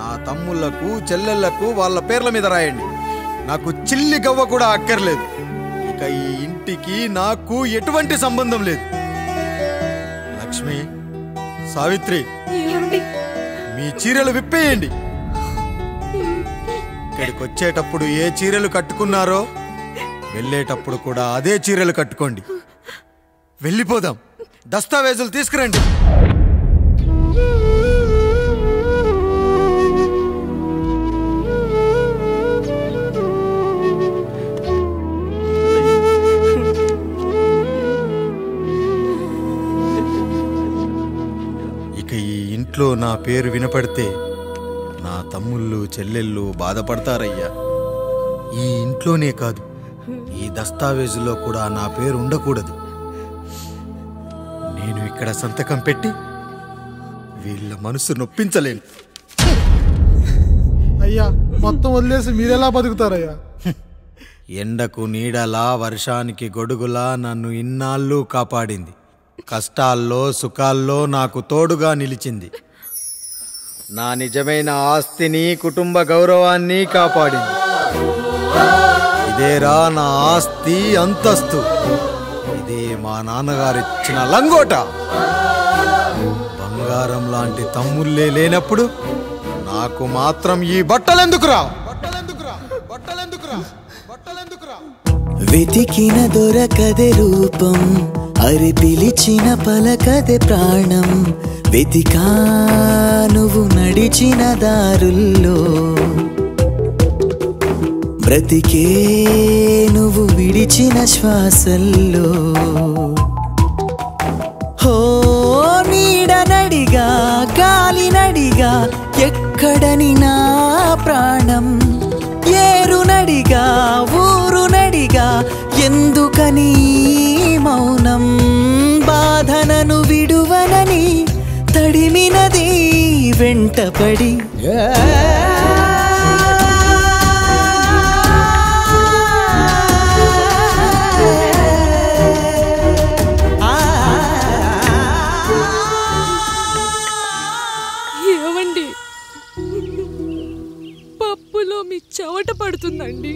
నా తమ్ముళ్లకు చెల్లెళ్లకు వాళ్ళ పేర్ల మీద రాయండి. నాకు చిల్లి గవ్వ కూడా అక్కర్లేదు. ఇక ఈ ఇంటికి నాకు ఎటువంటి సంబంధం లేదు. లక్ష్మి, సావిత్రి, మీ చీరలు విప్పేయండి. ఇక్కడికి వచ్చేటప్పుడు ఏ చీరలు కట్టుకున్నారో వెళ్ళేటప్పుడు కూడా అదే చీరలు కట్టుకోండి. వెళ్ళిపోదాం. దస్తావేజులు తీసుకురండి. ఇక ఈ ఇంట్లో నా పేరు వినపడితే నా తమ్ముళ్ళు చెల్లెళ్ళు బాధపడతారయ్యా. ఈ ఇంట్లోనే కాదు, ఈ దస్తావేజులో కూడా నా పేరు ఉండకూడదు. నేను ఇక్కడ సంతకం పెట్టి వీళ్ళ మనసు నొప్పించలేను. అయ్యా, మొత్తం వదిలేసి మీరెలా బతుకుతారయ్యా? ఎండకు నీడలా, వర్షానికి గొడుగులా నన్ను ఇన్నాళ్ళు కాపాడింది. కష్టాల్లో సుఖాల్లో నాకు తోడుగా నిలిచింది. నా నిజమైన ఆస్తిని, కుటుంబ గౌరవాన్ని కాపాడింది. ఇదేరా నా ఆస్తి, అంతస్తు. ఇదే మా నాన్నగారిచ్చిన లంగోట. బంగారం లాంటి తమ్ముళ్ళే లేనప్పుడు నాకు మాత్రం ఈ బట్టలెందుకురా? వెతికిన దొరకదే రూపం, అరి పిలిచిన పలకదే ప్రాణం. వెతికా నువ్వు నడిచిన దారుల్లో, బ్రతికే నువ్వు విడిచిన శ్వాసల్లో. హో నీడనడిగా, గాలినడిగా, ఎక్కడని నా ప్రాణం. ఏరునడిగా, ఊరునడిగా, ఎందుకని మౌనం. బాధనను విడువనని తడిమినది వెంటపడి. ఏమండి, పప్పులో మీ చెవట పడుతుందండి.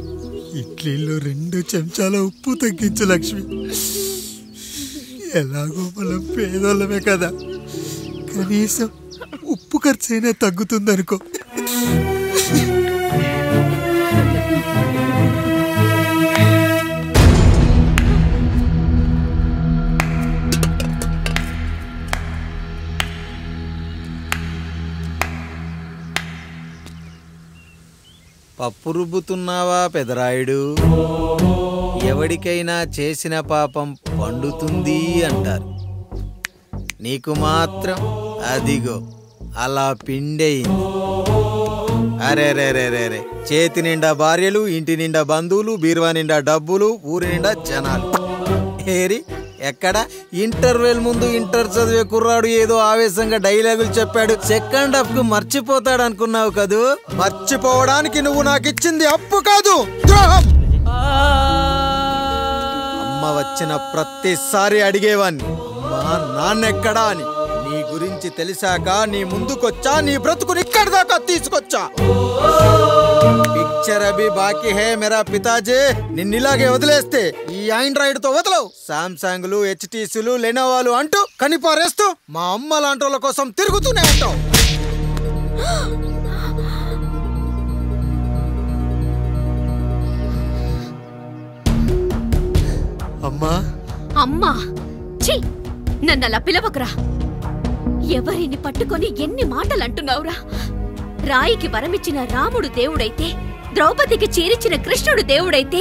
ఇడ్లీలో 2 చెంచాల ఉప్పు తగ్గించు లక్ష్మి. ఎలాగో మనం పేదోళ్ళమే కదా, కనీసం ఉప్పు ఖర్చైనా తగ్గుతుందనుకో. పప్పు రుబ్బుతున్నావా పెదరాయుడు? ఎవడికైనా చేసిన పాపం పండుతుంది అంటారు. నీకు మాత్రం అదిగో అలా పిండయింది. అరే రే రే రే రే, చేతి నిండా భార్యలు, ఇంటి నిండా బంధువులు, బీరువా నిండా డబ్బులు, ఊరి నిండా జనాలు. ఏరి ఎక్కడ ఇంటర్వెల్ ముందు ఇంటర్ చదివే కుర్రాడు ఏదో ఆవేశంగా డైలాగులు చెప్పాడు, సెకండ్ హాఫ్ కు మర్చిపోతాడు అనుకున్నావు కదూ? మర్చిపోవడానికి నువ్వు నాకు ఇచ్చింది అప్పు కాదు, ద్రోహం. అమ్మ వచ్చిన ప్రతిసారి అడిగేవాన్ని, అమ్మా నాన్నెక్కడా అని. నీ గురించి తెలిసాక నీ ముందుకొచ్చా, నీ బ్రతుకుని ఇక్కడి దాకా తీసుకొచ్చా. పిక్చర్ అభి బాకీ హే మేరా పితాజీ. నిన్నిలాగే వదిలేస్తే ఈ ఆండ్రాయిడ్ తో వదలవు. సామ్సంగ్లు, హెచ్టీసీలు, లెనోవాలు అంటూ కనిపారేస్తూ మా అమ్మ లాంటి వాళ్ళ కోసం తిరుగుతూనే ఉంటావు. అమ్మా అమ్మా, ఛీ, నన్ను అలా పిలవకురా. ఎవరిని పట్టుకొని ఎన్ని మాటలు అంటున్నావురా? రాయికి వరమిచ్చిన రాముడు దేవుడైతే, ద్రౌపదికి చీరిచ్చిన కృష్ణుడు దేవుడైతే,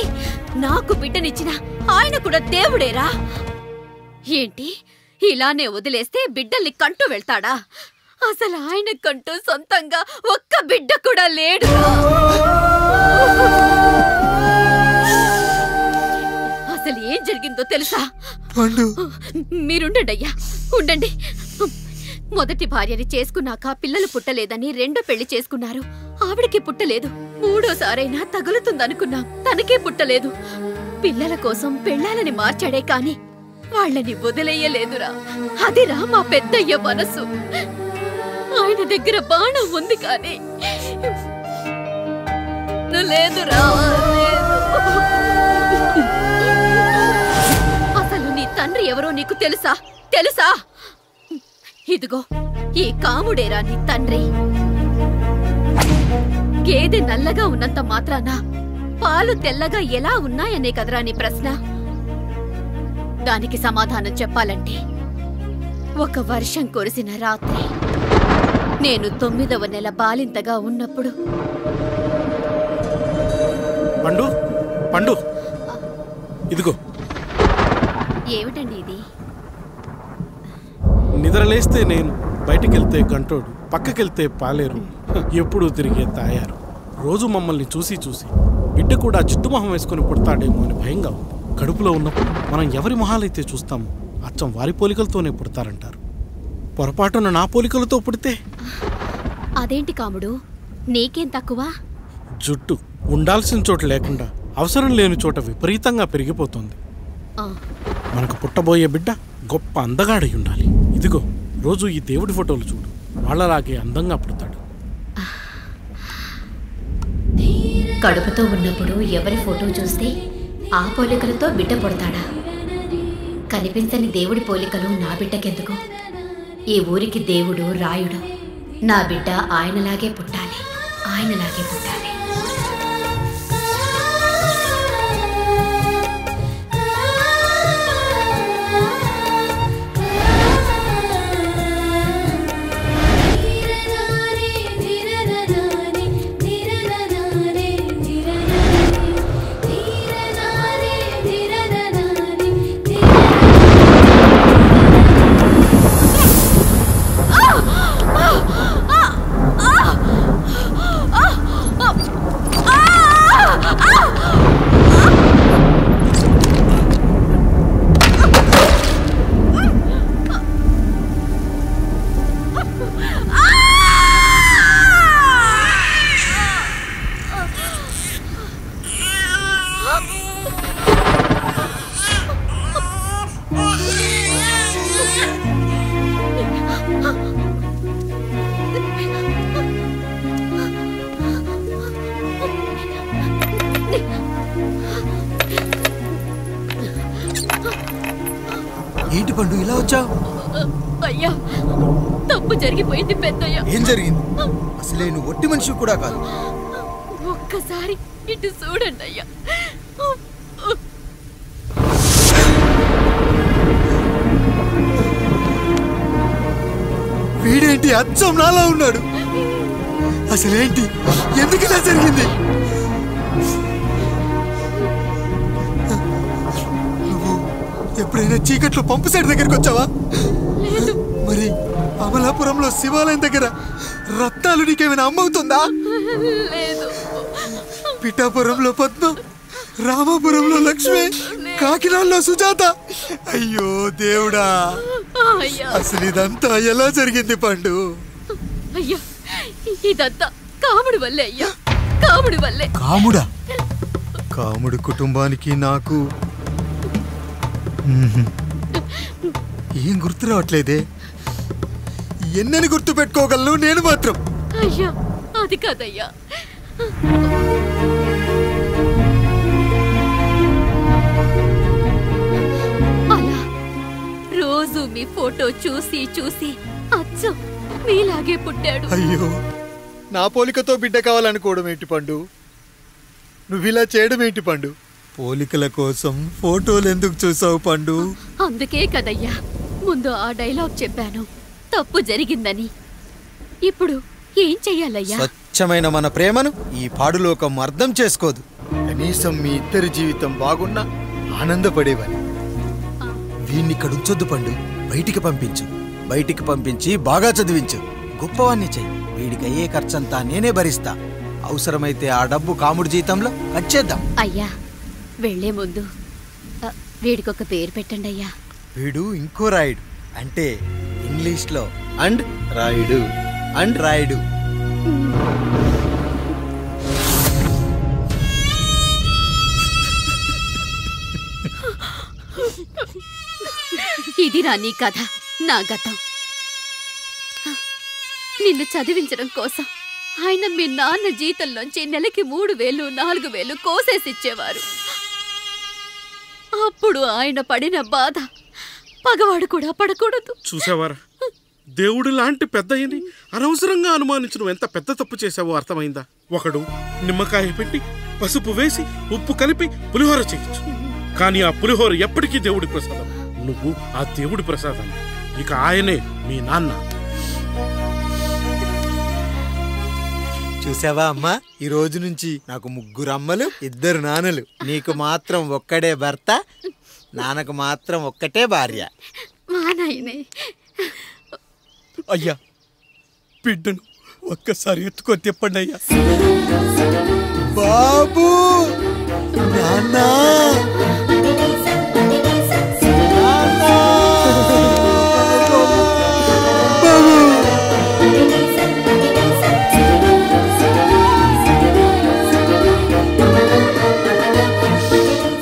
నాకు బిడ్డనిచ్చిన ఆయన కూడా దేవుడేరా. ఏంటి ఇలానే వదిలేస్తే బిడ్డల్ని కంటూ వెళ్తాడా? అసలు ఆయన కంటూ సొంతంగా ఒక్క బిడ్డ కూడా లేడు. అసలు ఏం జరిగిందో తెలుసా? మీరుండండి అయ్యా, ఉండండి. మొదటి భార్యని చేసుకున్నాక పిల్లలు పుట్టలేదని రెండో పెళ్లి చేసుకున్నారు. ఆవిడకి పుట్టలేదు. మూడోసారైనా తగులుతుందనుకున్నాం, తనకే పుట్టలేదు. పిల్లల కోసం పెళ్ళాలని మార్చాడే కాని వాళ్ళని వదిలేయలేదురా. అదిరా మా పెద్దయ్య మనసు. ఆయన దగ్గర బాణం ఉంది కానీ లేదురా, అసలు నీ తండ్రి ఎవరో నీకు తెలుసా? తెలుసా? ఇదిగో ఈ కాముడేరా నీ తండ్రి. గేదె నల్లగా ఉన్నంత మాత్రాన పాలు తెల్లగా ఎలా ఉన్నాయనే కదరా నీ ప్రశ్న. దానికి సమాధానం చెప్పాలంటే, ఒక వర్షం కురిసిన రాత్రి నేను 9వ నెల బాలింతగా ఉన్నప్పుడు. పండు పండు, ఇదిగో. ఏమిటండి ఇది? నిద్రలేస్తే నేను, బయటికెళ్తే గంటోడు, పక్కకెళ్తే పాలేరు, ఎప్పుడూ తిరిగే తాయారు. రోజు మమ్మల్ని చూసి చూసి బిడ్డ కూడా చిట్టుమొహం వేసుకుని పుడతాడేమో అని భయంగా ఉంది. కడుపులో ఉన్నప్పుడు మనం ఎవరి మొహాలైతే చూస్తామో అచ్చం వారి పోలికలతోనే పుడతారంటారు. పొరపాటున నా పోలికలతో పుడితే? అదేంటి కాముడు, నీకేం తక్కువ? జుట్టు ఉండాల్సిన చోట లేకుండా అవసరం లేని చోట విపరీతంగా పెరిగిపోతుంది. మనకు పుట్టబోయే బిడ్డ గొప్ప అందగాడై ఉండాలి. ఇదిగో రోజు ఈ దేవుడి ఫోటోలు చూడు, వాళ్ళలాగే అందంగా పుడతాడు. కడుపుతో ఉన్నప్పుడు ఎవరి ఫోటో చూస్తే ఆ పోలికలతో బిడ్డ పుడతాడా? కనిపించని దేవుడి పోలికలు నా బిడ్డకెందుకు? ఈ ఊరికి దేవుడు రాయుడు. నా బిడ్డ ఆయనలాగే పుట్టాలి, ఆయనలాగే పుట్టాలి. ఏంటి పండు ఇలా వచ్చావు? అయ్యా, తప్పు జరిగిపోయింది పెద్దయ్యా. ఏం జరిగింది? అసలే నువ్వు ఒట్టి మనిషి కూడా కాదు. ఒక్కసారి ఇటు చూడండి అయ్యా. వీడేంటి అచ్చం నాలా ఉన్నాడు? అసలేంటి, ఎందుకు ఇలా జరిగింది? నువ్వు ఎప్పుడైనా చీకట్లో పంపు సైడ్ దగ్గరికి వచ్చావా? మరి అమలాపురంలో శివాలయం దగ్గర రత్నాలు నీకేమైనా అమ్మవుతుందా? లేదు. పిఠాపురంలో పద్మ, రామాపురంలో లక్ష్మి, కాకినాడలో సుజాత. అయ్యో దేవుడా, అసలు ఇదంతా ఎలా జరిగింది పండు? అయ్యా, ఇదంతా కాముడి వల్లే అయ్యా, కాముడి వల్లే. కాముడా? కాముడు కుటుంబానికి నాకు ఏం గుర్తు రావట్లేదే. ఎన్నని గుర్తు పెట్టుకోగలను నేను మాత్రం? అయ్యా, అది కాదయ్యా. అలా రోజు మీ ఫోటో చూసి చూసి అచ్చం మీలాగే పుట్టాడు. అయ్యో, నా పోలికతో బిడ్డ కావాలనుకోవడం ఏంటి పండు? నువ్విలా చేయడం ఏంటి పండు? పోలికల కోసం ఫోటోలు ఎందుకు చూసావు పండు? అందుకే కదయ్యా ముందు ఆ డైలాగ్ చెప్పాను, తప్పు జరిగిందని. ఇప్పుడు ఏం చెయ్యాలయ్యా? స్వచ్ఛమైన మన ప్రేమను ఈ పాడులోకం అర్థం చేసుకోదు. కనీసం మీ ఇద్దరి జీవితం బాగున్నా ఆనందపడేవాని. వీణ్ణి ఇక్కడ ఉంచొద్దు పండు, బయటికి పంపించు. బయటికి పంపించి బాగా చదివించు, గొప్పవాణ్ణి చెయ్యి. వీడికి అయ్యే ఖర్చంతా నేనే భరిస్తా. అవసరమైతే ఆ డబ్బు కాముడి జీతంలో కట్ చేద్దాం. అయ్యా, వెళ్లే ముందు వీడికొక పేరు పెట్టండి అయ్యా. వీడు ఇంకో రాయుడు, అంటే ఇంగ్లీష్లో అండ్ రాయుడు, అండ్ రాయుడు. ఇది రా నీ కథ, నా గతం. నిన్ను చదివించడం కోసం ఆయన మీ నాన్న జీతంలోంచి నెలకి 3000, 4000 కోసేసిచ్చేవారు. అప్పుడు ఆయన పడిన బాధ పగవాడు కూడా పడకూడదు. చూసావారా, దేవుడు లాంటి పెద్దయ్యని అనవసరంగా అనుమానించడం ఎంత పెద్ద తప్పు చేశావో అర్థమైందా? ఒకడు నిమ్మకాయ పెట్టి పసుపు వేసి ఉప్పు కలిపి పులిహోర చేయొచ్చు, కానీ ఆ పులిహోర ఎప్పటికీ దేవుడి ప్రసాదం. నువ్వు ఆ దేవుడి ప్రసాదం. ఇక ఆయనే మీ నాన్న. చూసావా అమ్మా, ఈ రోజు నుంచి నాకు 3 అమ్మలు, 2 నాన్నలు. నీకు మాత్రం ఒక్కడే భర్త, నాన్నకు మాత్రం ఒక్కటే భార్య. మా నాయనే. అయ్యా, బిడ్డను ఒక్కసారి ఎత్తుకొని తిప్పండి అయ్యా. బాబు, నాన్నా,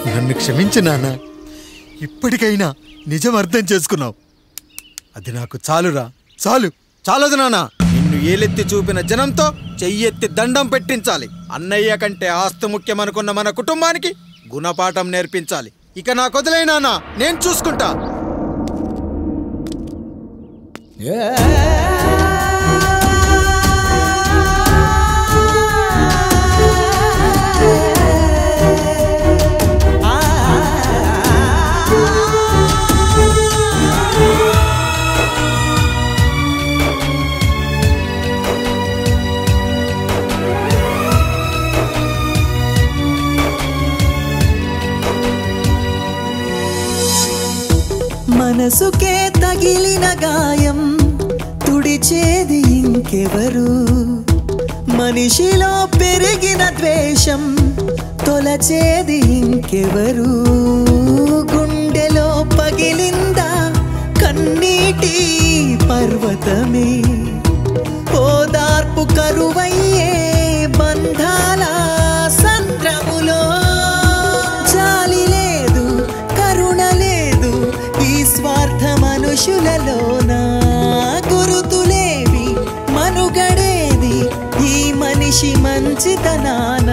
నన్ను క్షమించు నాన్న. ఇప్పటికైనా నిజం అర్థం చేసుకున్నావు. అది నాకు చాలురా, చాలు. చాలదు నాన్న. నిన్ను ఏలెత్తి చూపిన జనంతో చెయ్యెత్తి దండం పెట్టించాలి. అన్నయ్య కంటే ఆస్తి ముఖ్యమనుకున్న మన కుటుంబానికి గుణపాఠం నేర్పించాలి. ఇక నాకు వదిలే నాన్న, నేను చూసుకుంటా. మనసుకే తగిలిన గాయం తుడిచేది ఇంకెవరు? మనిషిలో పెరిగిన ద్వేషం తొలచేది ఇంకెవరు? గుండెలో పగిలిందా కన్నీటి పర్వతమే? ఓదార్పు కరువయ్యే బంధాల సంద్రములో జాలి లేదు, కరుణ లేదు ఈ స్వార్థ మనుషులలోన. గురుతులేవి, మనుగడేది ఈ మనిషి మంచితనాన.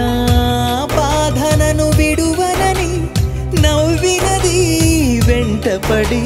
బాధనను విడువనని నవ్వినది వెంటపడి.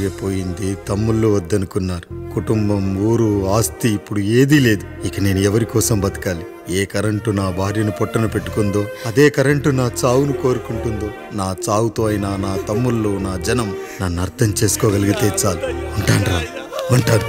భార్య పోయింది, తమ్ముళ్ళు వద్దనుకున్నారు. కుటుంబం, ఊరు, ఆస్తి ఇప్పుడు ఏదీ లేదు. ఇక నేను ఎవరి కోసం బతకాలి? ఏ కరెంటు నా భార్యను పొట్టన పెట్టుకుందో అదే కరెంటు నా చావును కోరుకుంటుందో. నా చావుతో అయినా నా తమ్ముళ్ళు, నా జనం నన్ను అర్థం చేసుకోగలిగితే చాలు. ఉంటాను రా, ఉంటాను.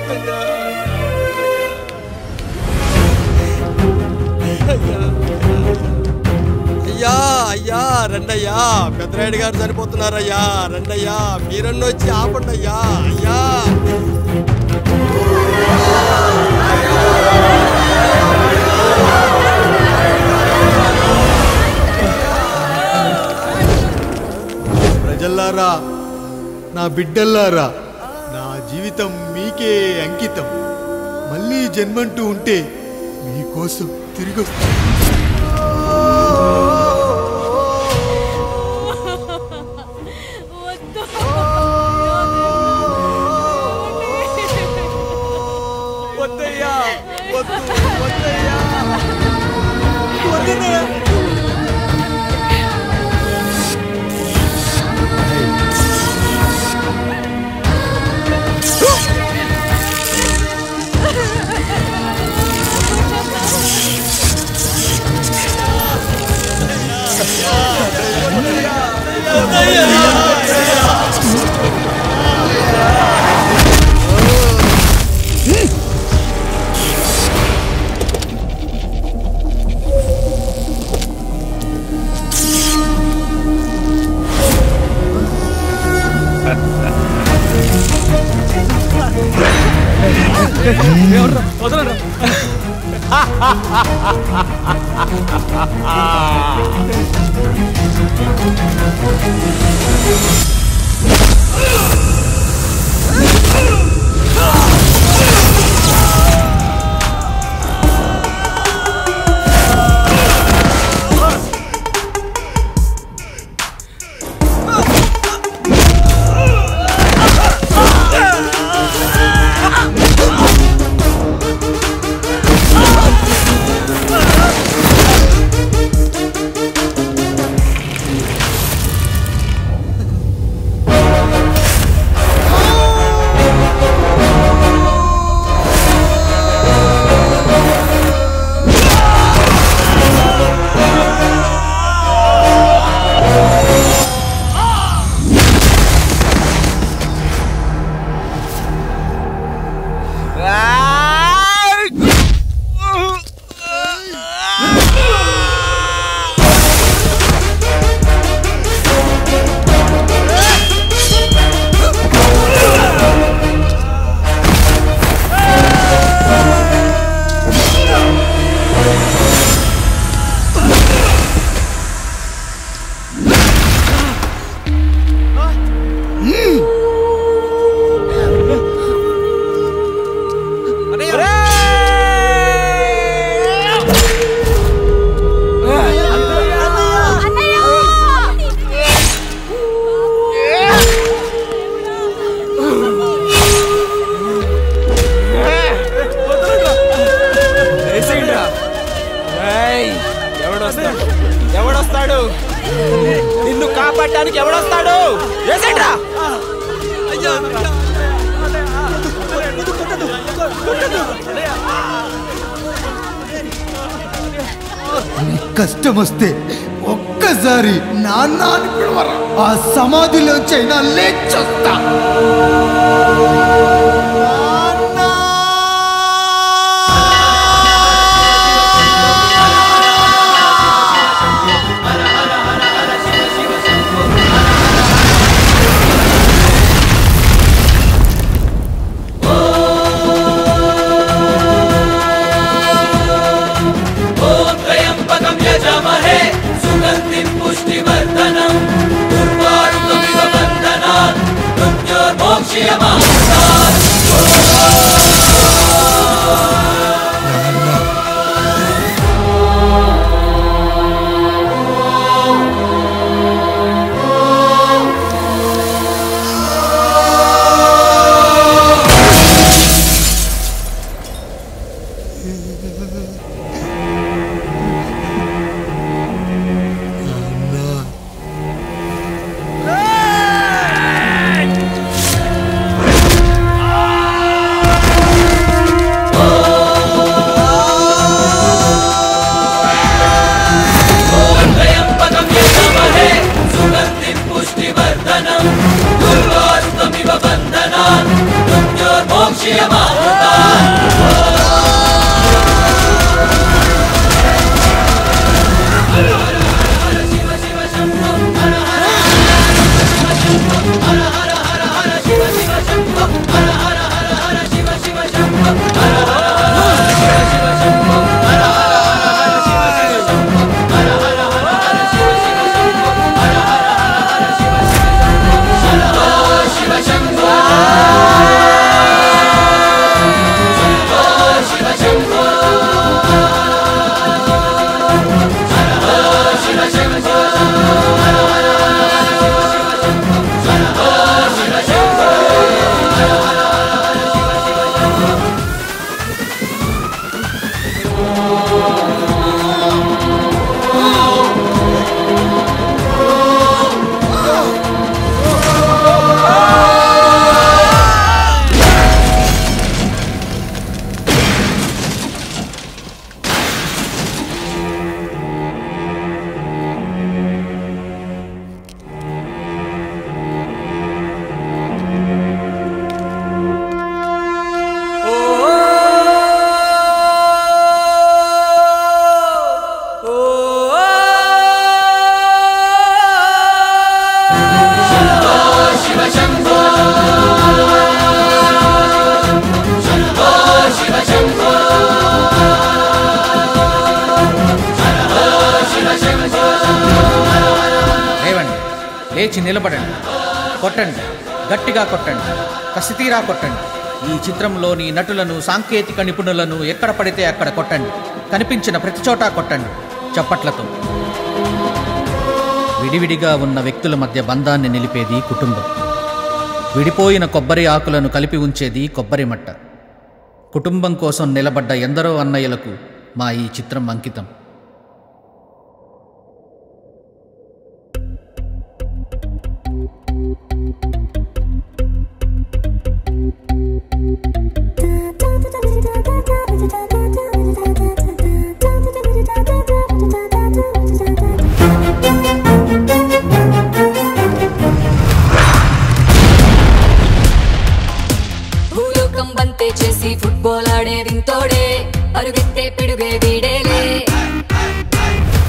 అయ్యా అయ్యా రండయ్యా, పెద్దరాయుడు గారు చనిపోతున్నారయ్యా, రండయ్యా, మీరన్న వచ్చి ఆపండి అయ్యా. అయ్యా ప్రజల్లారా, నా బిడ్డల్లారా, నా జీవితం మీకే అంకితం. మళ్ళీ జన్మంటూ ఉంటే మీకోసం తిరిగి వస్తాను. వద్దయ్యా, వద్దు, వద్దయ్యా, వద్దయ్యా. ఎవడొస్తాడు? నిన్ను కాపాడడానికి ఎవడొస్తాడు? కష్టం వస్తే ఒక్కసారి నాన్న అని పిలవరా, ఆ సమాధిలోంచైనా లేచొస్తా. पुष्टिवर्धनम् उर्वारुकमिव बन्धनात् मृत्योर्मोक्ष्यमामृतात् లేచి నిలబడండి, కొట్టండి, గట్టిగా కొట్టండి, కసితీరా కొట్టండి. ఈ చిత్రంలోని నటులను, సాంకేతిక నిపుణులను ఎక్కడ పడితే అక్కడ కొట్టండి. కనిపించిన ప్రతి చోట కొట్టండి చప్పట్లతో. విడివిడిగా ఉన్న వ్యక్తుల మధ్య బంధాన్ని నిలిపేది కుటుంబం. విడిపోయిన కొబ్బరి ఆకులను కలిపి ఉంచేది కొబ్బరి మట్ట. కుటుంబం కోసం నిలబడ్డ ఎందరో అన్నయ్యలకు మా ఈ చిత్రం అంకితం. చేసి ఫుట్బాల్ ఆడే వింతోడే, అరుగెత్తే పిడుగే వీడేలే.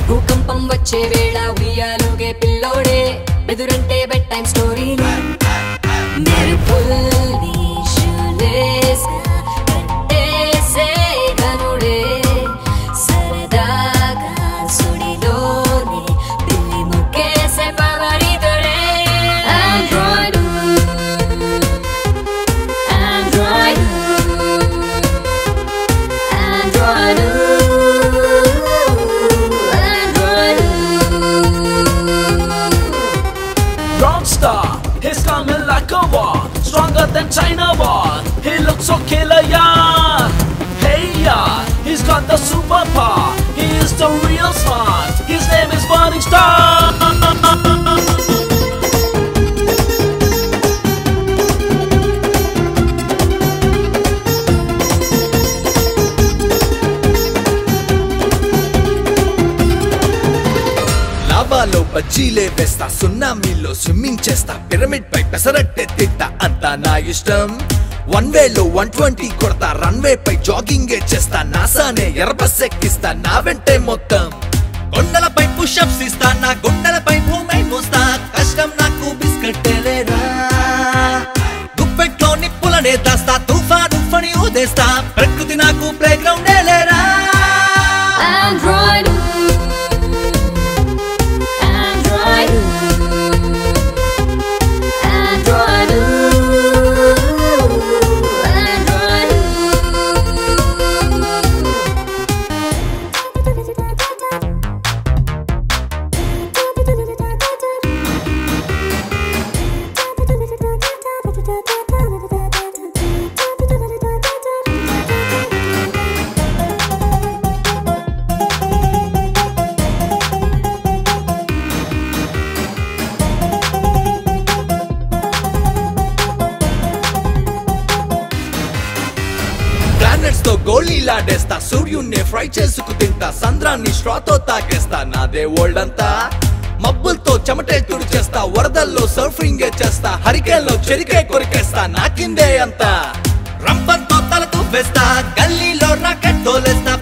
భూకంపం వచ్చే వేళ ఉయ్యాలుగే పిల్లోడే, ఎదురంటే బెడ్ టైం స్టోరీలే. మెరుపుల్ని షూలేస్గా కట్టేసే గనుడే, సరదాగా సుడిలోని పిల్లి ముక్కేసే పవరితోడే. Android Rockstar, he's coming like a war, stronger than China war. He looks so killer, yeah. Hey, yeah, he's got the superpower. He is the real smart. His name is Burning Star. లావాలో బజ్జీలే వేస్తా, సున్నామీలో swimming చేస్తా, pyramid పై పెసరట్టే తింటా, అంతా నా ఇష్టం. 1 వేలో 120 కొడతా, runway పై జాగింగే చేస్తా, నాసానే ఎర్రబస్ ఎక్కిస్తా, నా వెంటే మొత్తం. కొండలపై పుషప్స్ ఇస్తా, నా గుండెలపై భూమి మోస్తా, కష్టం నాకు బిస్కెట్టేలేరా. గుప్పెట్లో నిప్పులనే దాస్తా, తుఫాను ఫని ఊదేస్తా, ప్రకృతి నాకు ప్లే గ్రౌండే లేరా. Android, తో గోళీలాడేస్తా, సూర్యున్నే ఫ్రై చేసుకు తింటా, సంద్రాన్ని స్ట్రాతో తాగేస్తా, నాదే వరల్డ్ అంతా. మబ్బులతో చెమటే తుడిచేస్తా, వరదల్లో సర్ఫింగే చేస్తా, హరికేల్లో చెరికే కొరికేస్తా, నా కిందే అంతా. రంపంతో తల నవ్వేస్తా గల్లీలో రాకెట్ తోలేస్తా